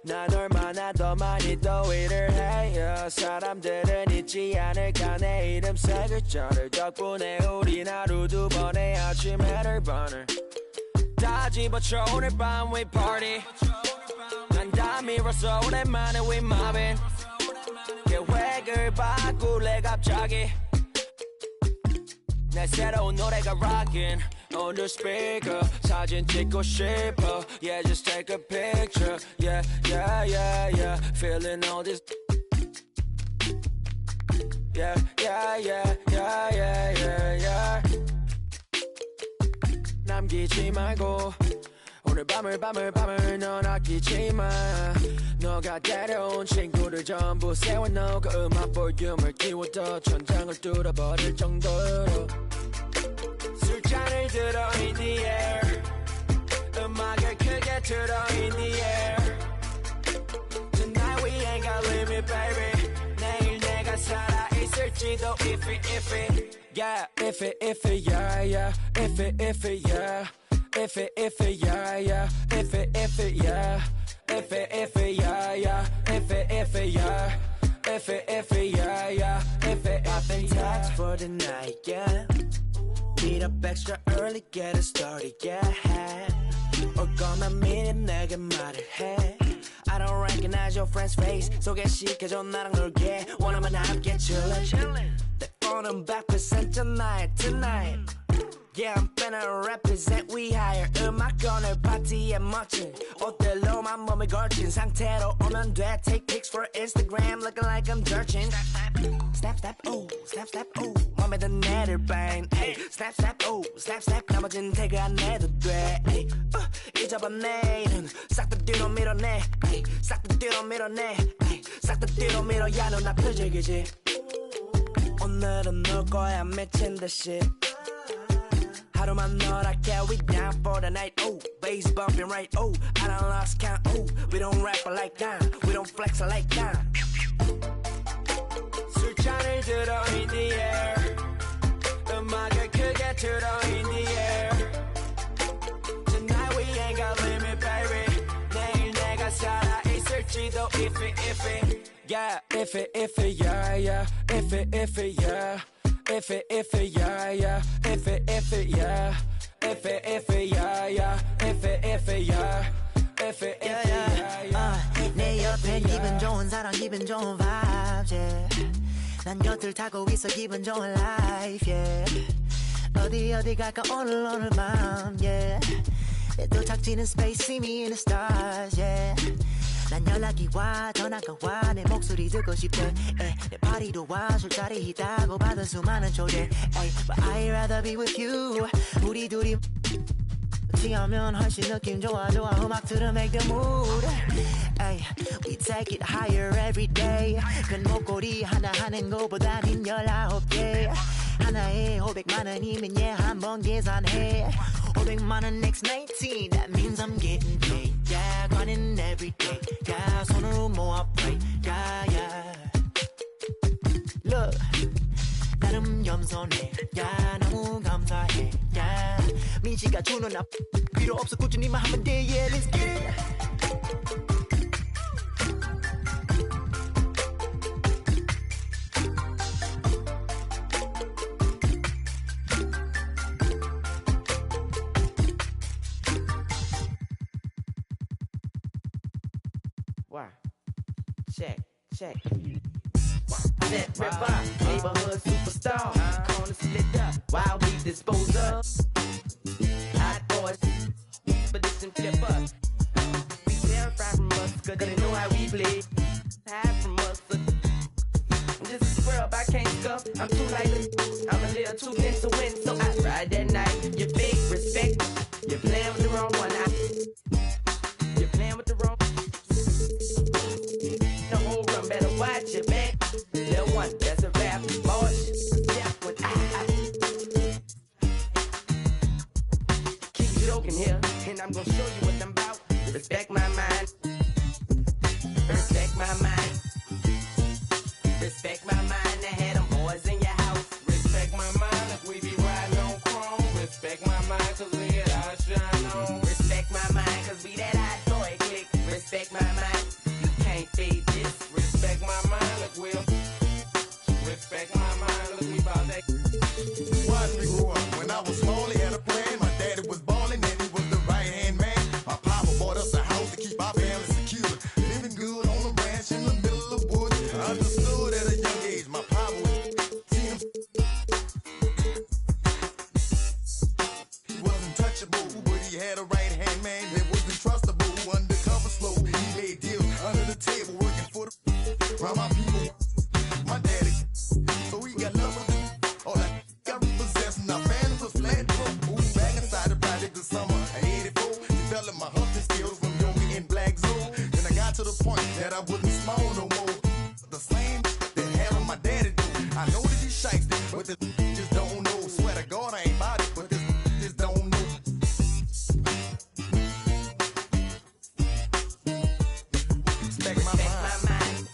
난 얼마나 더 많이 더위를 해요 사람들은 잊지 않을까 내 이름 세 글자를 덕분에 우린 하루 두 번의 아침 해를 버늘 다 집어쳐 오늘 밤 we party 난 다 밀었어 오랜만에 we mobbing 계획을 바꿀래 갑자기 내 새로운 노래가 rockin' on the speaker 사진 찍고 싶어 yeah just take a picture yeah yeah yeah yeah feeling all this yeah yeah yeah yeah yeah yeah yeah 남기지 말고 오늘 밤을 넌 아끼지 마 너가 데려온 친구들 전부 세워놓고 음악 볼륨을 키워도 천장을 뚫어버릴 정도로 술잔을 들어 in the air 음악을 크게 틀어 in the air Tonight we ain't got limit baby 내일 내가 살아있을지도 if it yeah if it yeah yeah if it yeah if it yeah yeah if it yeah if it yeah yeah if it yeah if it yeah yeah if it I've been taxed for the night yeah meet up extra early get it started yeah 올 거면 미리 내게 말을 해 I don't recognize your friend's face 소개시켜줘 나랑 놀게 원하면 함께 chillin' 내 폰은 100% tonight Yeah, I'm finna represent we higher 음악 오늘 파티에 멋진 옷들로만 몸을 걸친 상태로 오면 돼 Take pics for Instagram looking like I'm searching Snap, snap, oh, snap, snap, oh 맘에 든 애를 반 Snap, snap, oh, snap, snap 나머진 태그 안 해도 돼 잊어봐 내일은 싹 다 뒤로 밀어내 싹 다 뒤로 밀어내 싹 다 뒤로 밀어야 너 나 표적이지 오늘은 놀 거야 미친 듯이 하루만 너랄게 we down for the night oh bass bumping right oh I done lost count oh we don't rap like that we don't flex like that 술잔을 들어 in the air 음악을 크게 틀어 in the air Tonight we ain't got limit baby 내일 내가 살아있을지도 if it yeah if it yeah yeah if it yeah If it yeah yeah if it yeah if it yeah yeah if it yeah 내 옆에 기분 좋은 사람 기분 좋은 vibes yeah. 난 곁을 타고 있어 기분 좋은 life yeah. 어디 갈까 오늘 밤 yeah. 내 도착지는 space see me in the stars yeah. 난 연락이 와 전화가 와 내 목소리 듣고 싶대 내 파티도 와 술자리 있다고 받은 수많은 초대 But I'd rather be with you 우리 둘이 취하면 훨씬 느낌 좋아 음악 들어 make the mood We take it higher every day 큰 목걸이 하나 하는 거보다는 19개 하나에 500만 원이면 한번 계산해 500만 원 next 19 That means I'm getting paid Yeah grinding every day Yeah 손으로 모아 pray Yeah yeah Look 나름 겸손해 Yeah 너무 감사해 Yeah 민지가 주는 나 필요 없어 꾸준히만 하면 돼 Yeah let's get it Why? Check. Set ripper, neighborhood superstar. Corner split up, while we dispose of hot boys, but this and flipper. We terrified from us, cause they know how we play. Hide from us, this is world I can't scuff. I'm too light, I'm a little too thin to win. So I ride that night, you fake respect. You're playing with the wrong one. You're playing with the wrong. The whole run better watch your back. Little one, that's a rap, boy. Yeah, when I keep joking here, and I'm gonna show you what I'm about. Respect my mind. Respect my mind. Respect my mind. I had them boys in your house. Respect my mind if we be riding on chrome. Respect my mind cause we get our shine on. Respect my mind cause we that hot boy click. Respect my mind. You can't fade this. Respect my mind if we'll. Respect my mind look we bout that. Watch me grow up. When I was small, he had a plan. My daddy was ballin' and he was the right-hand man. My papa bought us a house to keep our family secure. Living good on a ranch in the middle of the woods. I understood at a young age my papa was seen him. He wasn't touchable, but he had a right-hand man that wasn't trustable. Undercover slow, he made deals under the table, working for the around my people. My daddy, so he got love of it. All that got repossessed, and our family was flat broke. Moved back inside the project this summer of '84. Developed my hunting skills from yoga in black zone. Then I got to the point that I wasn't small no more. The same that having my daddy do. I know that he's shiesty, but this just don't know. Swear to God I ain't about it, but this just don't know. Respect my mind.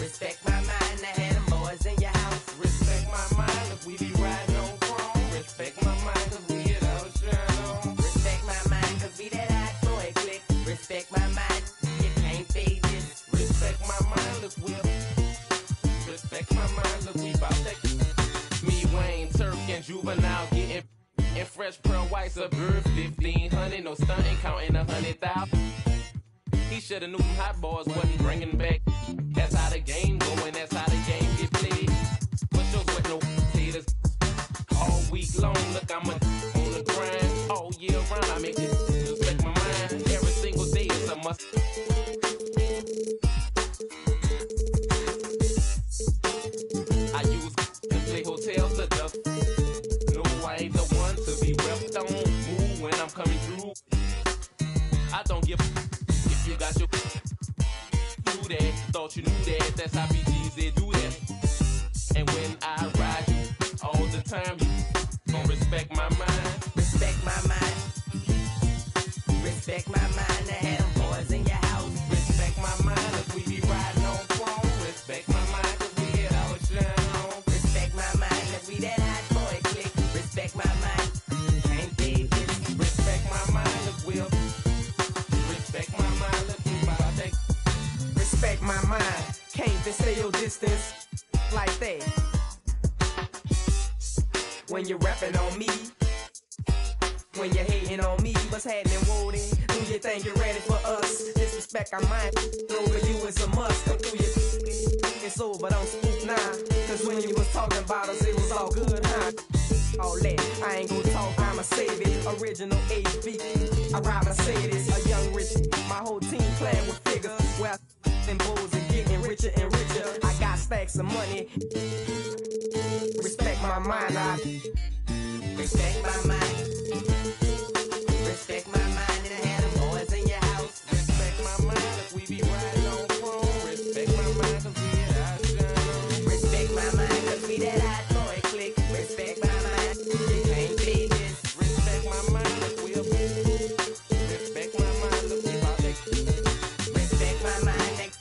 Respect my mind. I had them boys in your house. Respect my mind if we be riding on chrome. Respect my mind cause we get our shine on. Respect my mind cause we that hot boy click. Respect my mind. You can't fade this. Respect my mind look we'll. Respect my mind look we bout that. Me, Wayne, Turk, and Juvenile getting and fresh pearl whites of birth 1500. No stunting, counting 100,000. He shoulda knew them hot boys wasn't bringing back. That's how the game going, that's how the game get played. Push your sweat, no haters. All week long, look, I'm on the grind. All year round, I make this respect my mind. Every single day is a must. I use to play hotels to duck. No, I ain't the one to be repped on. Move when I'm coming through. I don't give if you got your do that. Thought you knew that. That's how BGs they do that. And when I ride you all the time, you gon' respect my mind. Respect my mind. Respect my mind. I had them boys in your house. Respect my mind if we be riding on chrome. Respect my mind cause we get our shine on. Respect my mind cause we that hot boy click. Respect my mind. Can't fade this. Respect my mind if we'll. Respect my mind, look me about that. Respect my mind. Can't just stay your distance like that. When you're rapping on me, when you're hating on me. What's happening, Woody? Do you think you're ready for us? Disrespect, I might over you is a must. Come through your it's over, don't spook now. Cause when you was talking about us, it was all good, huh? All that, I ain't gon' talk, I'ma save it. Original HB, I ride Mercedes, a young rich. My whole team playing with figures. Where I and bulls and getting richer and richer. I got stacks of money. Respect my mind, respect my mind. Respect my mind and have them boys in your house. Respect my mind, cause we be riding on chrome. Respect my mind, cause we that hot shine. Respect my mind, cause we that hot boy click. Respect my mind, you can't beat this. Respect my mind, cause we a respect my mind, look we about that. Respect my mind,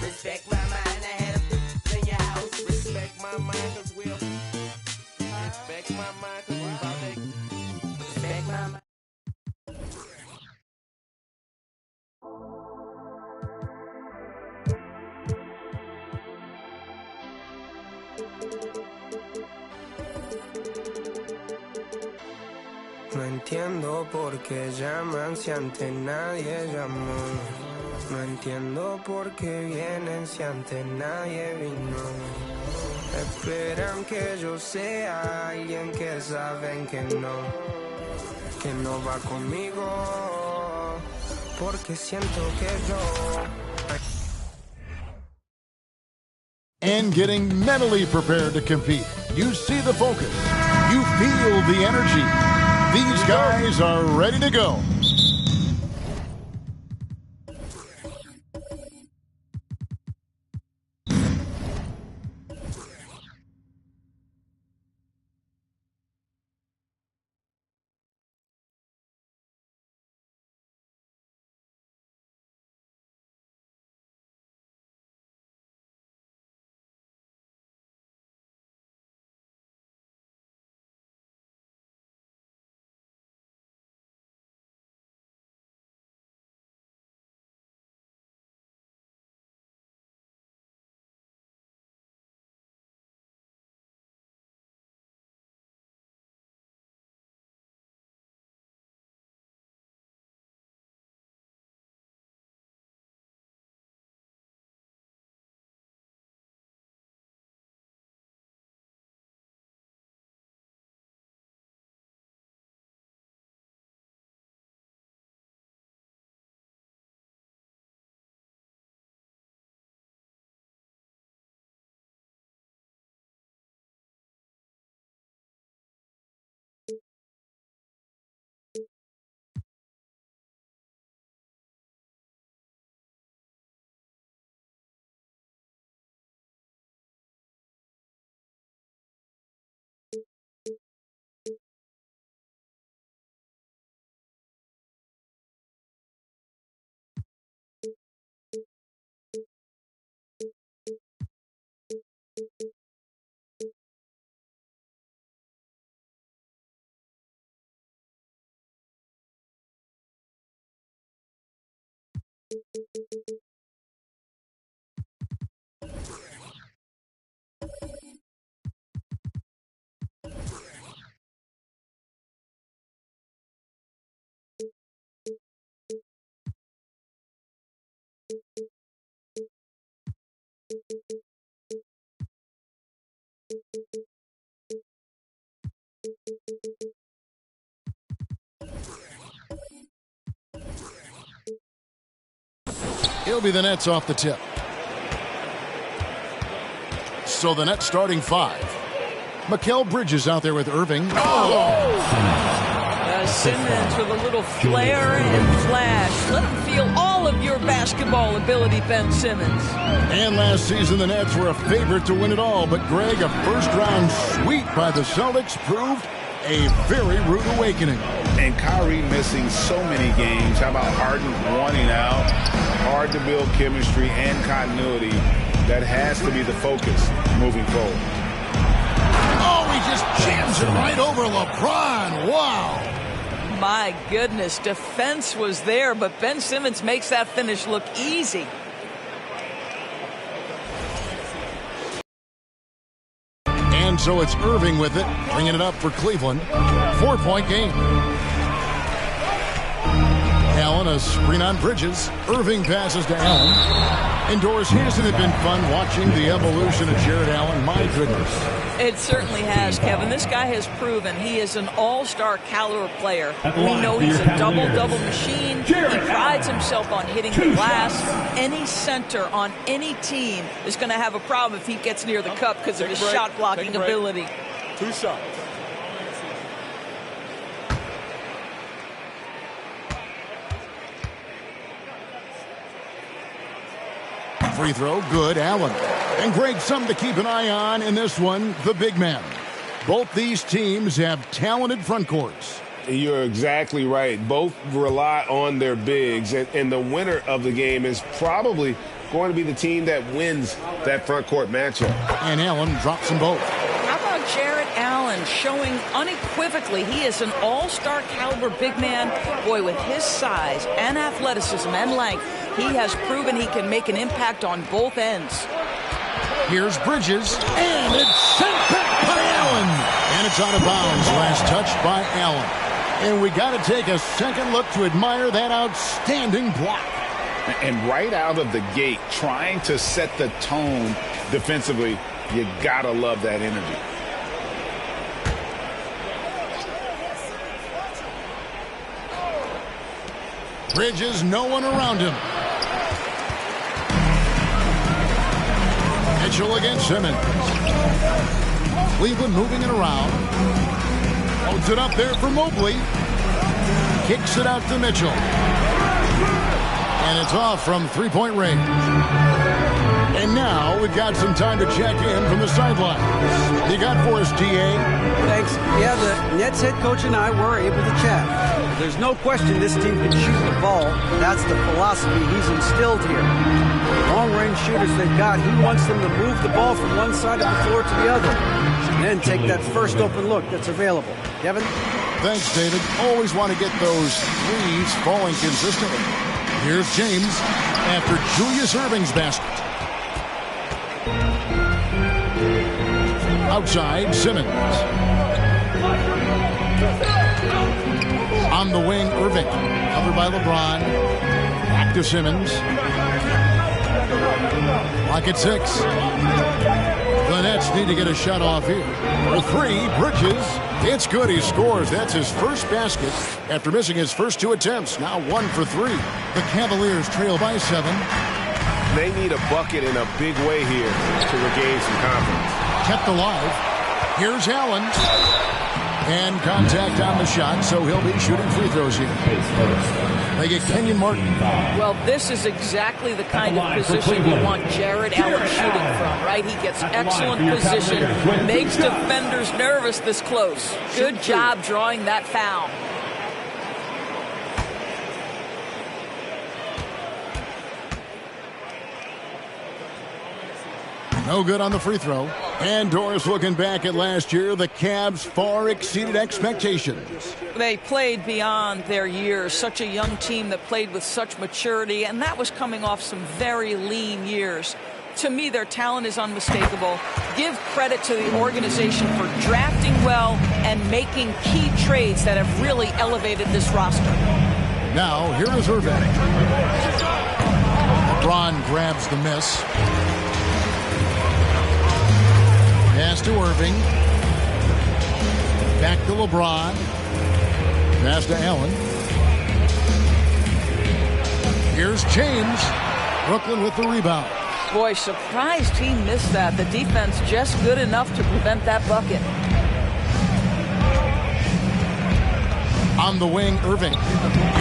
respect my mind, I had them in your house. Respect my mind, cause we a respect my mind, cause we about that. Respect my mind. No entiendo por qué llaman si antes nadie llamó. No entiendo por qué vienen si antes nadie vino. Esperan que yo sea alguien que saben que no va conmigo. Porque siento que yo. And getting mentally prepared to compete. You see the focus. You feel the energy. These guys are ready to go. It'll be the Nets off the tip. So the Nets starting five. Mikal Bridges out there with Irving. Simmons with a little flair and flash. Let him feel all of your basketball ability, Ben Simmons. And last season, the Nets were a favorite to win it all. But, Greg, a first-round sweep by the Celtics proved a very rude awakening. And Kyrie missing so many games. How about Harden wanting out? Hard to build chemistry and continuity. That has to be the focus moving forward. Oh, he just jams it right over LeBron. Wow. My goodness, defense was there, but Ben Simmons makes that finish look easy. And so it's Irving with it, bringing it up for Cleveland. 4-point game. Allen, a screen on Bridges. Irving passes to Allen. Indoors, hasn't it been fun watching the evolution of Jared Allen? My goodness. It certainly has, Kevin. This guy has proven he is an all-star caliber player. We know he's a double-double machine. He prides himself on hitting the glass. Any center on any team is going to have a problem if he gets near the cup because of his shot-blocking ability. 2 shots. Free throw, good, Allen. And Greg, something to keep an eye on in this one, the big man. Both these teams have talented front courts. You're exactly right. Both rely on their bigs, and the winner of the game is probably going to be the team that wins that front court matchup. And Allen drops them both. How about Jared Allen showing unequivocally he is an all-star caliber big man? Boy, with his size and athleticism and length, he has proven he can make an impact on both ends. Here's Bridges, and it's sent back by Allen. And it's out of bounds. Last touch by Allen. And we got to take a second look to admire that outstanding block. And right out of the gate, trying to set the tone defensively, you got to love that energy. Bridges, no one around him. Mitchell against Simmons. Cleveland moving it around. Holds it up there for Mobley. Kicks it out to Mitchell. And it's off from three-point range. And now we've got some time to check in from the sidelines. You got for us, T.A.? Thanks. Yeah, the Nets head coach and I were able to chat. There's no question this team can shoot the ball. That's the philosophy he's instilled here. Long-range shooters they've got, he wants them to move the ball from one side of the floor to the other. And then take that first open look that's available. Kevin? Thanks, David. Always want to get those threes falling consistently. Here's James after Julius Irving's basket. Outside, Simmons. On the wing, Irving. Covered by LeBron. Back to Simmons. Lock at 6. The Nets need to get a shot off here. For 3, Bridges. It's good. He scores. That's his first basket after missing his first 2 attempts. Now 1 for 3. The Cavaliers trail by 7. They need a bucket in a big way here to regain some confidence. Kept alive. Here's Allen. And contact on the shot, so he'll be shooting free throws here. They get Kenyon Martin. Well, this is exactly the kind of position you want Jared Allen shooting from, right? He gets excellent position, makes defenders nervous this close. Good job drawing that foul. No good on the free throw. And Doris looking back at last year, the Cavs far exceeded expectations. They played beyond their years. Such a young team that played with such maturity, and that was coming off some very lean years. To me, their talent is unmistakable. Give credit to the organization for drafting well and making key trades that have really elevated this roster. Now, here is Irving. LeBron grabs the miss. Pass to Irving. Back to LeBron. Pass to Allen. Here's James. Brooklyn with the rebound. Boy, surprised he missed that. The defense just good enough to prevent that bucket. On the wing, Irving.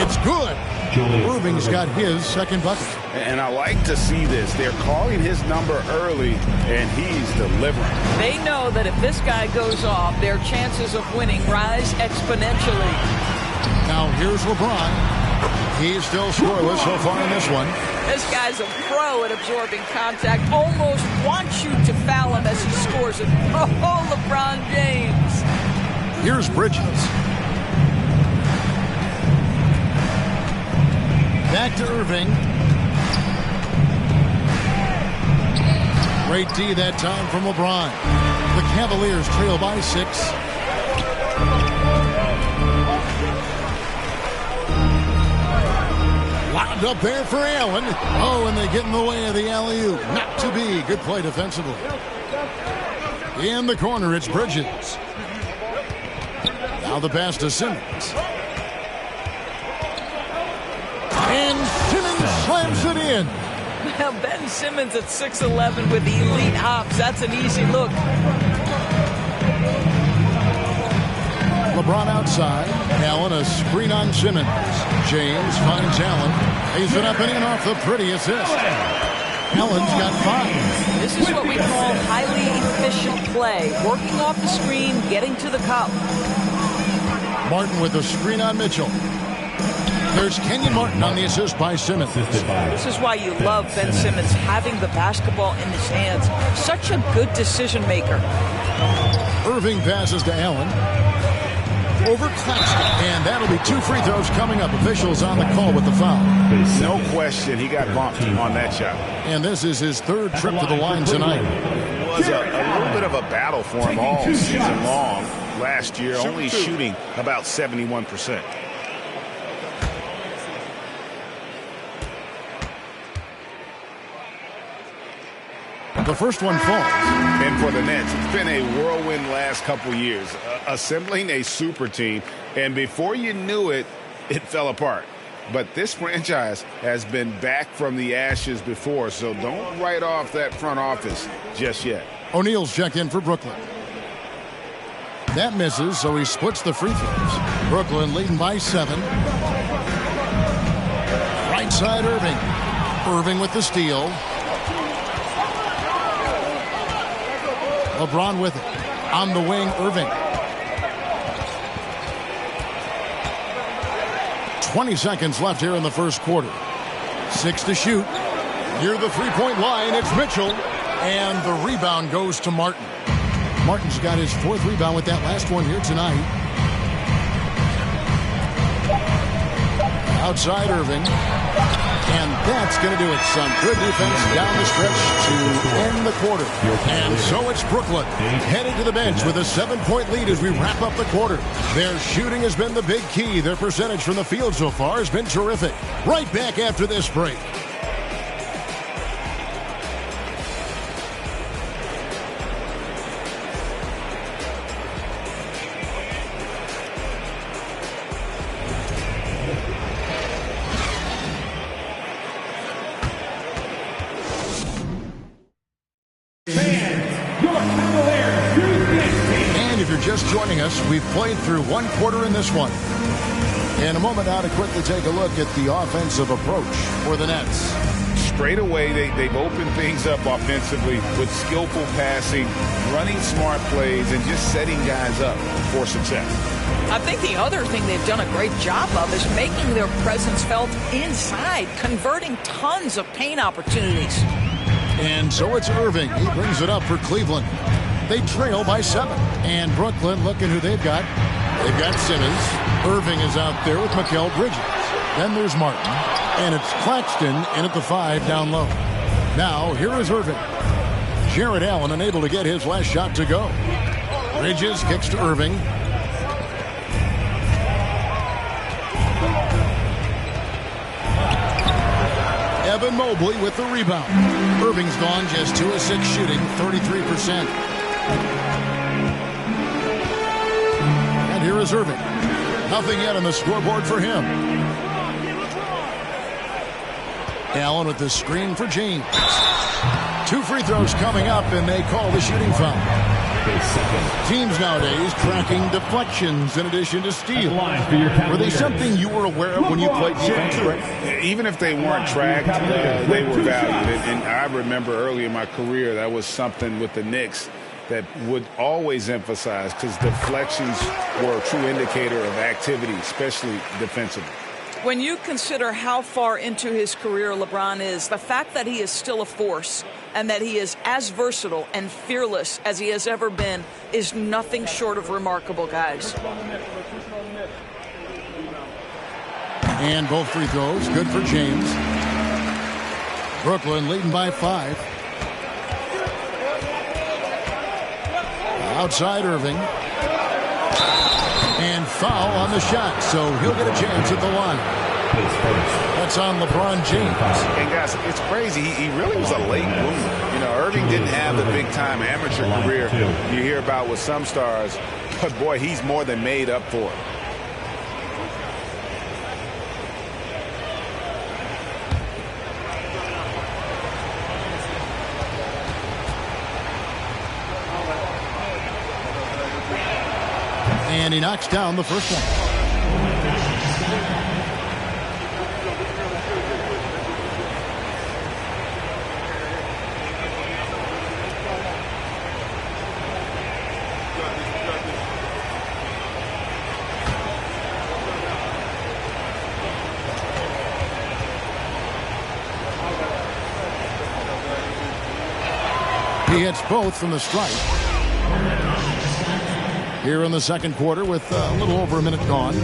It's good. Irving's got his second bucket. And I like to see this. They're calling his number early, and he's delivering. They know that if this guy goes off, their chances of winning rise exponentially. Now here's LeBron. He's still scoreless so far in this one. This guy's a pro at absorbing contact. Almost wants you to foul him as he scores it. Oh, LeBron James. Here's Bridges. Back to Irving. Great D that time from LeBron. The Cavaliers trail by 6. Lobbed up there for Allen. Oh, and they get in the way of the alley-oop. Not to be. Good play defensively. In the corner, it's Bridges. Now the pass to Simmons. And Simmons slams it in. Well, Ben Simmons at 6'11" with elite hops. That's an easy look. LeBron outside. Allen a screen on Simmons. James finds Allen. Lays it up and in off the pretty assist. Allen's got 5. This is what we call highly efficient play. Working off the screen, getting to the cup. Martin with a screen on Mitchell. There's Kenyon Martin on the assist by Simmons. This is why you love Ben Simmons having the basketball in his hands. Such a good decision maker. Irving passes to Allen. Over Claxton. And that'll be 2 free throws coming up. Officials on the call with the foul. No question, he got bumped on that shot. And this is his 3rd trip to the line tonight. It was a little bit of a battle for him all season long last year, only shooting about 71%. The first one falls. And for the Nets, it's been a whirlwind last couple years, assembling a super team. And before you knew it, it fell apart. But this franchise has been back from the ashes before, so don't write off that front office just yet. O'Neal's checked in for Brooklyn. That misses, so he splits the free throws. Brooklyn leading by 7. Right side, Irving. Irving with the steal. LeBron with it. On the wing, Irving. 20 seconds left here in the first quarter. 6 to shoot. Near the three-point line, it's Mitchell. And the rebound goes to Martin. Martin's got his 4th rebound with that last one here tonight. Outside Irving. And that's going to do it, son. Good defense down the stretch to end the quarter. And so it's Brooklyn headed to the bench with a 7-point lead as we wrap up the quarter. Their shooting has been the big key. Their percentage from the field so far has been terrific. Right back after this break. Just joining us, we've played through 1 quarter in this one. In a moment now to quickly take a look at the offensive approach for the Nets. Straight away, they've opened things up offensively with skillful passing, running smart plays, and just setting guys up for success. I think the other thing they've done a great job of is making their presence felt inside, converting tons of paint opportunities. And so it's Irving. He brings it up for Cleveland. They trail by 7. And Brooklyn, looking who they've got. They've got Simmons. Irving is out there with Mikal Bridges. Then there's Martin. And it's Claxton in at the 5 down low. Now, here is Irving. Jared Allen unable to get his last shot to go. Bridges kicks to Irving. Evan Mobley with the rebound. Irving's gone just 2 of 6 shooting, 33%. And here is Irving. Nothing yet on the scoreboard for him. Allen with the screen for James. 2 free throws coming up, and they call the shooting foul. Teams nowadays tracking deflections in addition to steals. Were they something you were aware of when you played defense, Brett? Even if they weren't tracked, they were valued. And I remember early in my career, that was something with the Knicks that would always emphasize, because deflections were a true indicator of activity, especially defensively. When you consider how far into his career LeBron is, the fact that he is still a force and that he is as versatile and fearless as he has ever been is nothing short of remarkable, guys. And both free throws, good for James. Brooklyn leading by 5. Outside Irving. And foul on the shot, so he'll get a chance at the line. That's on LeBron James. And guys, it's crazy. He really was a late bloomer. You know, Irving didn't have the big-time amateur career you hear about with some stars, but boy, he's more than made up for it. And he knocks down the first one. He hits both from the stripe. Here in the second quarter with a little over a minute gone.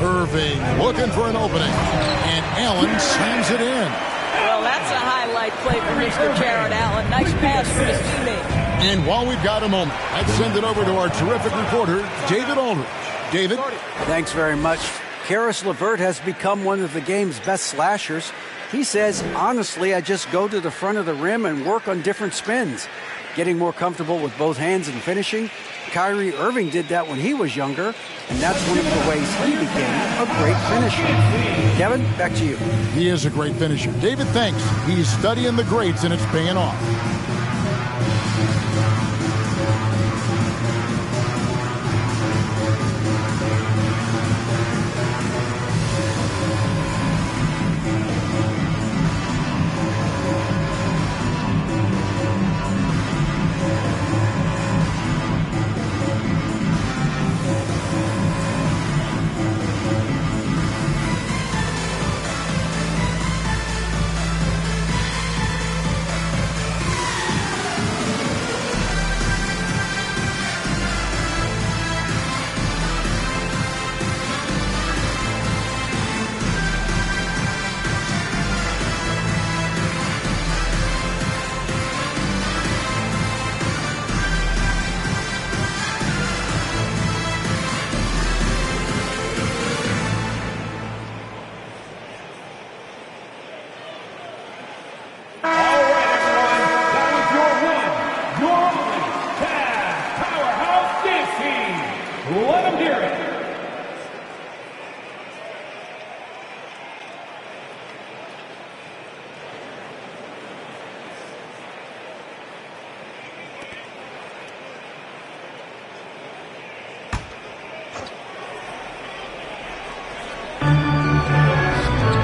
Irving looking for an opening. And Allen slams it in. Well, that's a highlight play for Mr. Jared Allen. Nice pass from his teammate. And while we've got a moment, let's send it over to our terrific reporter, David Aldridge. David? Thanks very much. Karis LeVert has become one of the game's best slashers. He says, honestly, I just go to the front of the rim and work on different spins. Getting more comfortable with both hands and finishing. Kyrie Irving did that when he was younger, and that's one of the ways he became a great finisher. Kevin, back to you. He is a great finisher. David, thanks. He's studying the greats, and it's paying off.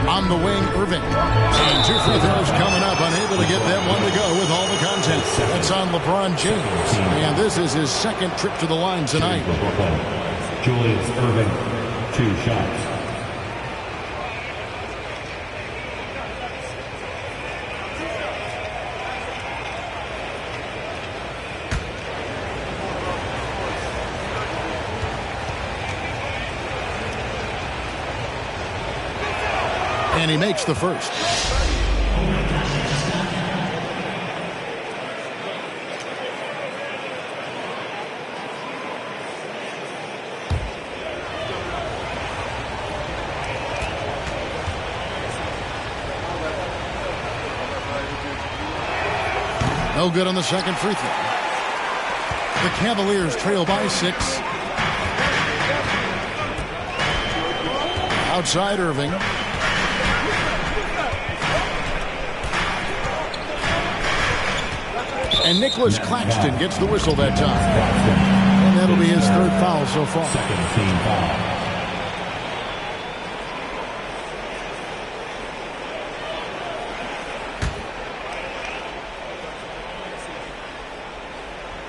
On the wing, Irving. And 2 free throws coming up. Unable to get that one to go with all the content. That's on LeBron James. And this is his second trip to the line tonight. Julius Irving, 2 shots. And he makes the first. No good on the second free throw. The Cavaliers trail by 6. Outside Irving. And Nicholas Claxton gets the whistle that time. And that'll be his 3rd foul so far. Second team foul.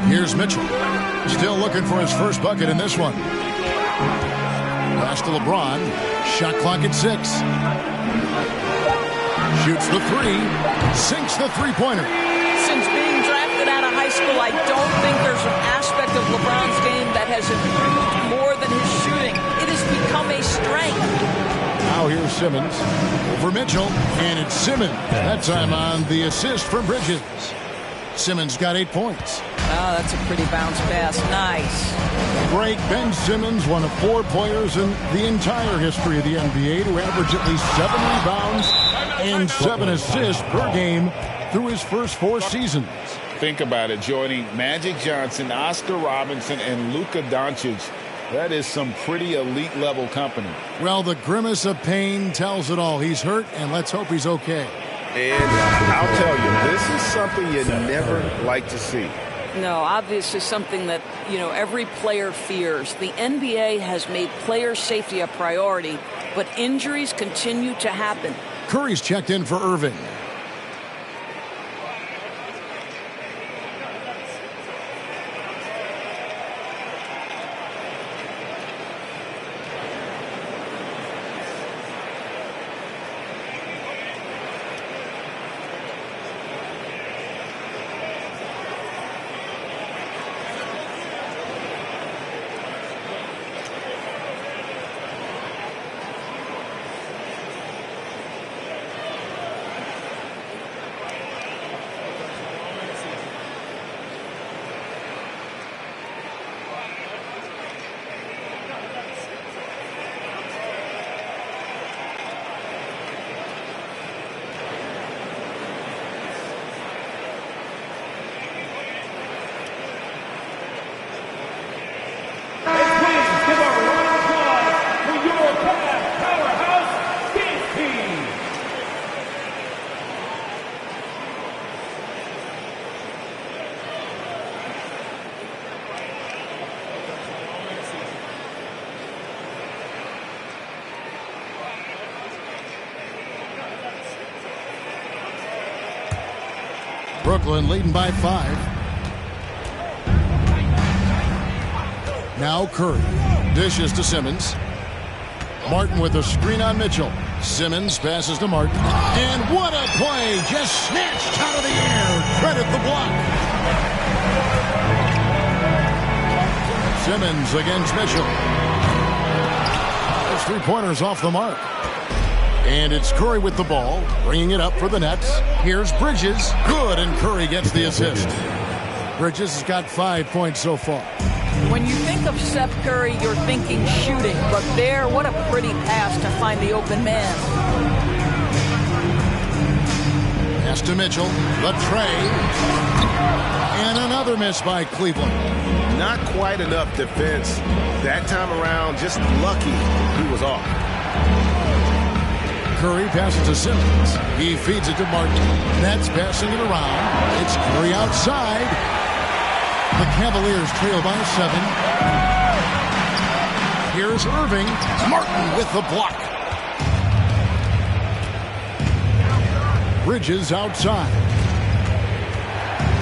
Here's Mitchell. Still looking for his first bucket in this one. Pass to LeBron. Shot clock at 6. Shoots the 3. Sinks the three-pointer. Since being drafted out of high school, I don't think there's an aspect of LeBron's game that has improved more than his shooting. It has become a strength. Now here's Simmons over Mitchell, and it's Simmons. That time on the assist from Bridges. Simmons got 8 points. Oh, that's a pretty bounce pass. Nice. Greg Ben Simmons, one of 4 players in the entire history of the NBA to average at least 7 rebounds and 7 assists per game through his first 4 seasons. Think about it, joining Magic Johnson, Oscar Robinson, and Luka Doncic. That is some pretty elite level company. Well, the grimace of pain tells it all. He's hurt, and let's hope he's okay. And I'll tell you, this is something you never like to see. No, obviously something that, every player fears. The NBA has made player safety a priority, but injuries continue to happen. Curry's checked in for Irving. Brooklyn leading by 5. Now Curry. Dishes to Simmons. Martin with a screen on Mitchell. Simmons passes to Martin. And what a play! Just snatched out of the air. Credit the block. Simmons against Mitchell. His 3-pointers off the mark. And it's Curry with the ball, bringing it up for the Nets. Here's Bridges. Good, and Curry gets the assist. Bridges has got 5 points so far. When you think of Seth Curry, you're thinking shooting. But there, what a pretty pass to find the open man. Pass to Mitchell. The tray. And another miss by Cleveland. Not quite enough defense. That time around, just lucky he was off. Curry passes to Simmons. He feeds it to Martin. Nets passing it around. It's Curry outside. The Cavaliers trail by 7. Here's Irving. Martin with the block. Bridges outside.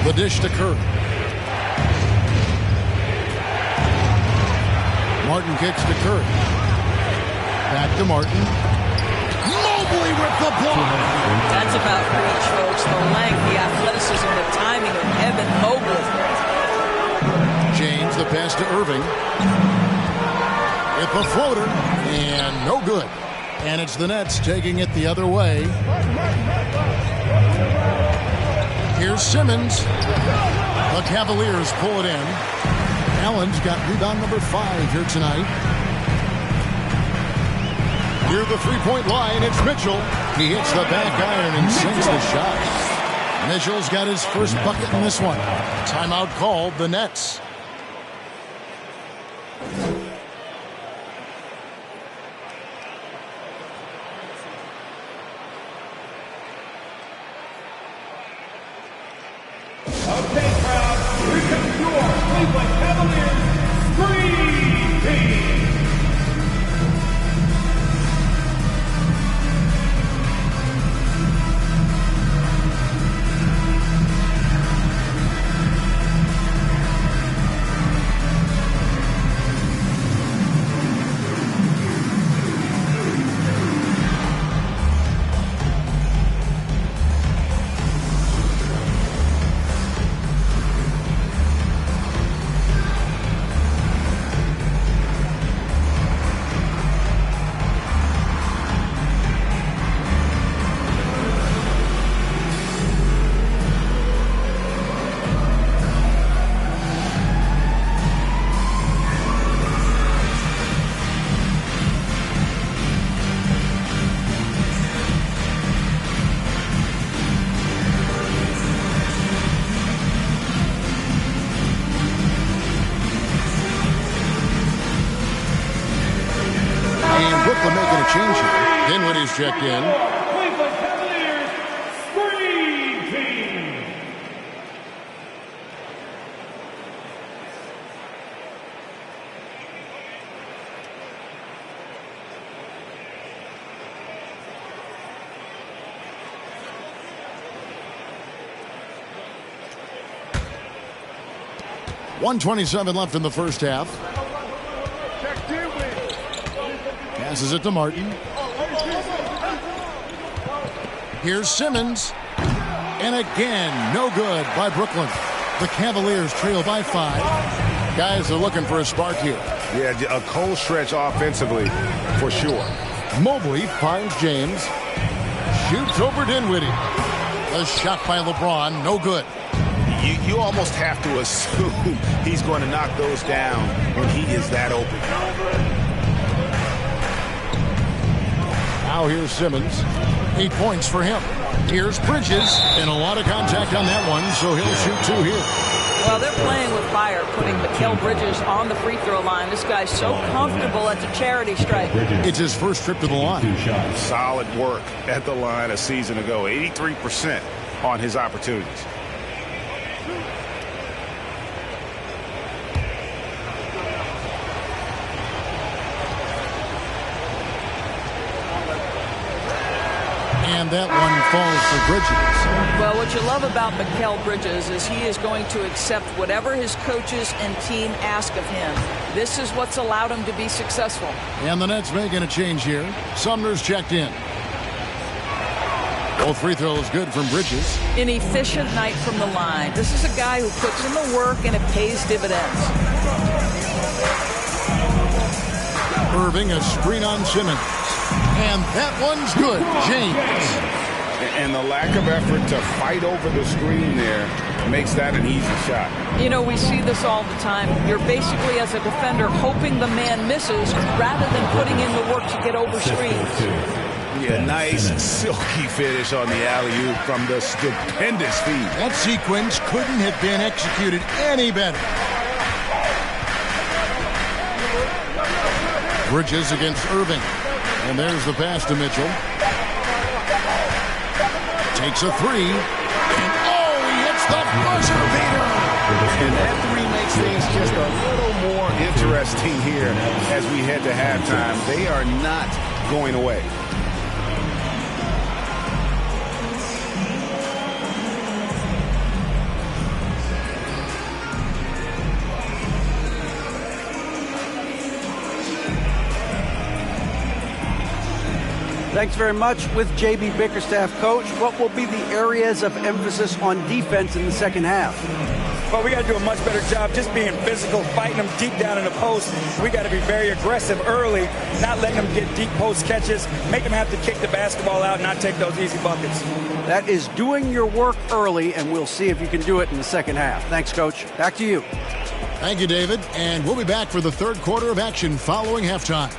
The dish to Curry. Martin kicks to Curry. Back to Martin. Mobley with the block. That's about reach, folks. The length, the athleticism, the timing of Evan Mobley. James, the pass to Irving. With the floater, and no good. And it's the Nets taking it the other way. Here's Simmons. The Cavaliers pull it in. Allen's got rebound number 5 here tonight. Near the 3-point line, it's Mitchell. He hits the back iron and sinks the shot. Mitchell's got his first bucket in this one. Timeout called, the Nets. Okay, crowd, here comes your Cleveland Cavaliers Dream Team. checked in. Cleveland Cavaliers Screen Team. .127 left in the first half. Passes it to Martin. Here's Simmons. And again, no good by Brooklyn. The Cavaliers trail by 5. Guys are looking for a spark here. Yeah, a cold stretch offensively for sure. Mobley finds James. Shoots over Dinwiddie. A shot by LeBron, no good. You almost have to assume he's going to knock those down when he is that open. Now here's Simmons. 8 points for him. Here's Bridges, and a lot of contact on that one, so he'll shoot 2 here. Well, they're playing with fire, putting Mikal Bridges on the free throw line. This guy's so comfortable at the charity stripe. It's his first trip to the line. Solid work at the line a season ago. 83% on his opportunities. And that one falls for Bridges. Well, what you love about Mikal Bridges is he is going to accept whatever his coaches and team ask of him. This is what's allowed him to be successful. And the Nets making a change here. Sumner's checked in. Both free throws good from Bridges. An efficient night from the line. This is a guy who puts in the work and it pays dividends. Irving, a screen on Simmons. And that one's good. James. And the lack of effort to fight over the screen there makes that an easy shot. You know, we see this all the time. You're basically, as a defender, hoping the man misses rather than putting in the work to get over screens. Yeah, nice silky finish on the alley-oop from the stupendous feed. That sequence couldn't have been executed any better. Bridges against Irving. And there's the pass to Mitchell. Takes a 3. And he hits the buzzer beater. And that 3 makes things just a little more interesting here as we head to halftime. They are not going away. Thanks very much. With J.B. Bickerstaff, Coach, what will be the areas of emphasis on defense in the second half? Well, we got to do a much better job just being physical, fighting them deep down in the post. We got to be very aggressive early, not letting them get deep post catches, make them have to kick the basketball out, not take those easy buckets. That is doing your work early, and we'll see if you can do it in the second half. Thanks, Coach. Back to you. Thank you, David. And we'll be back for the third quarter of action following halftime.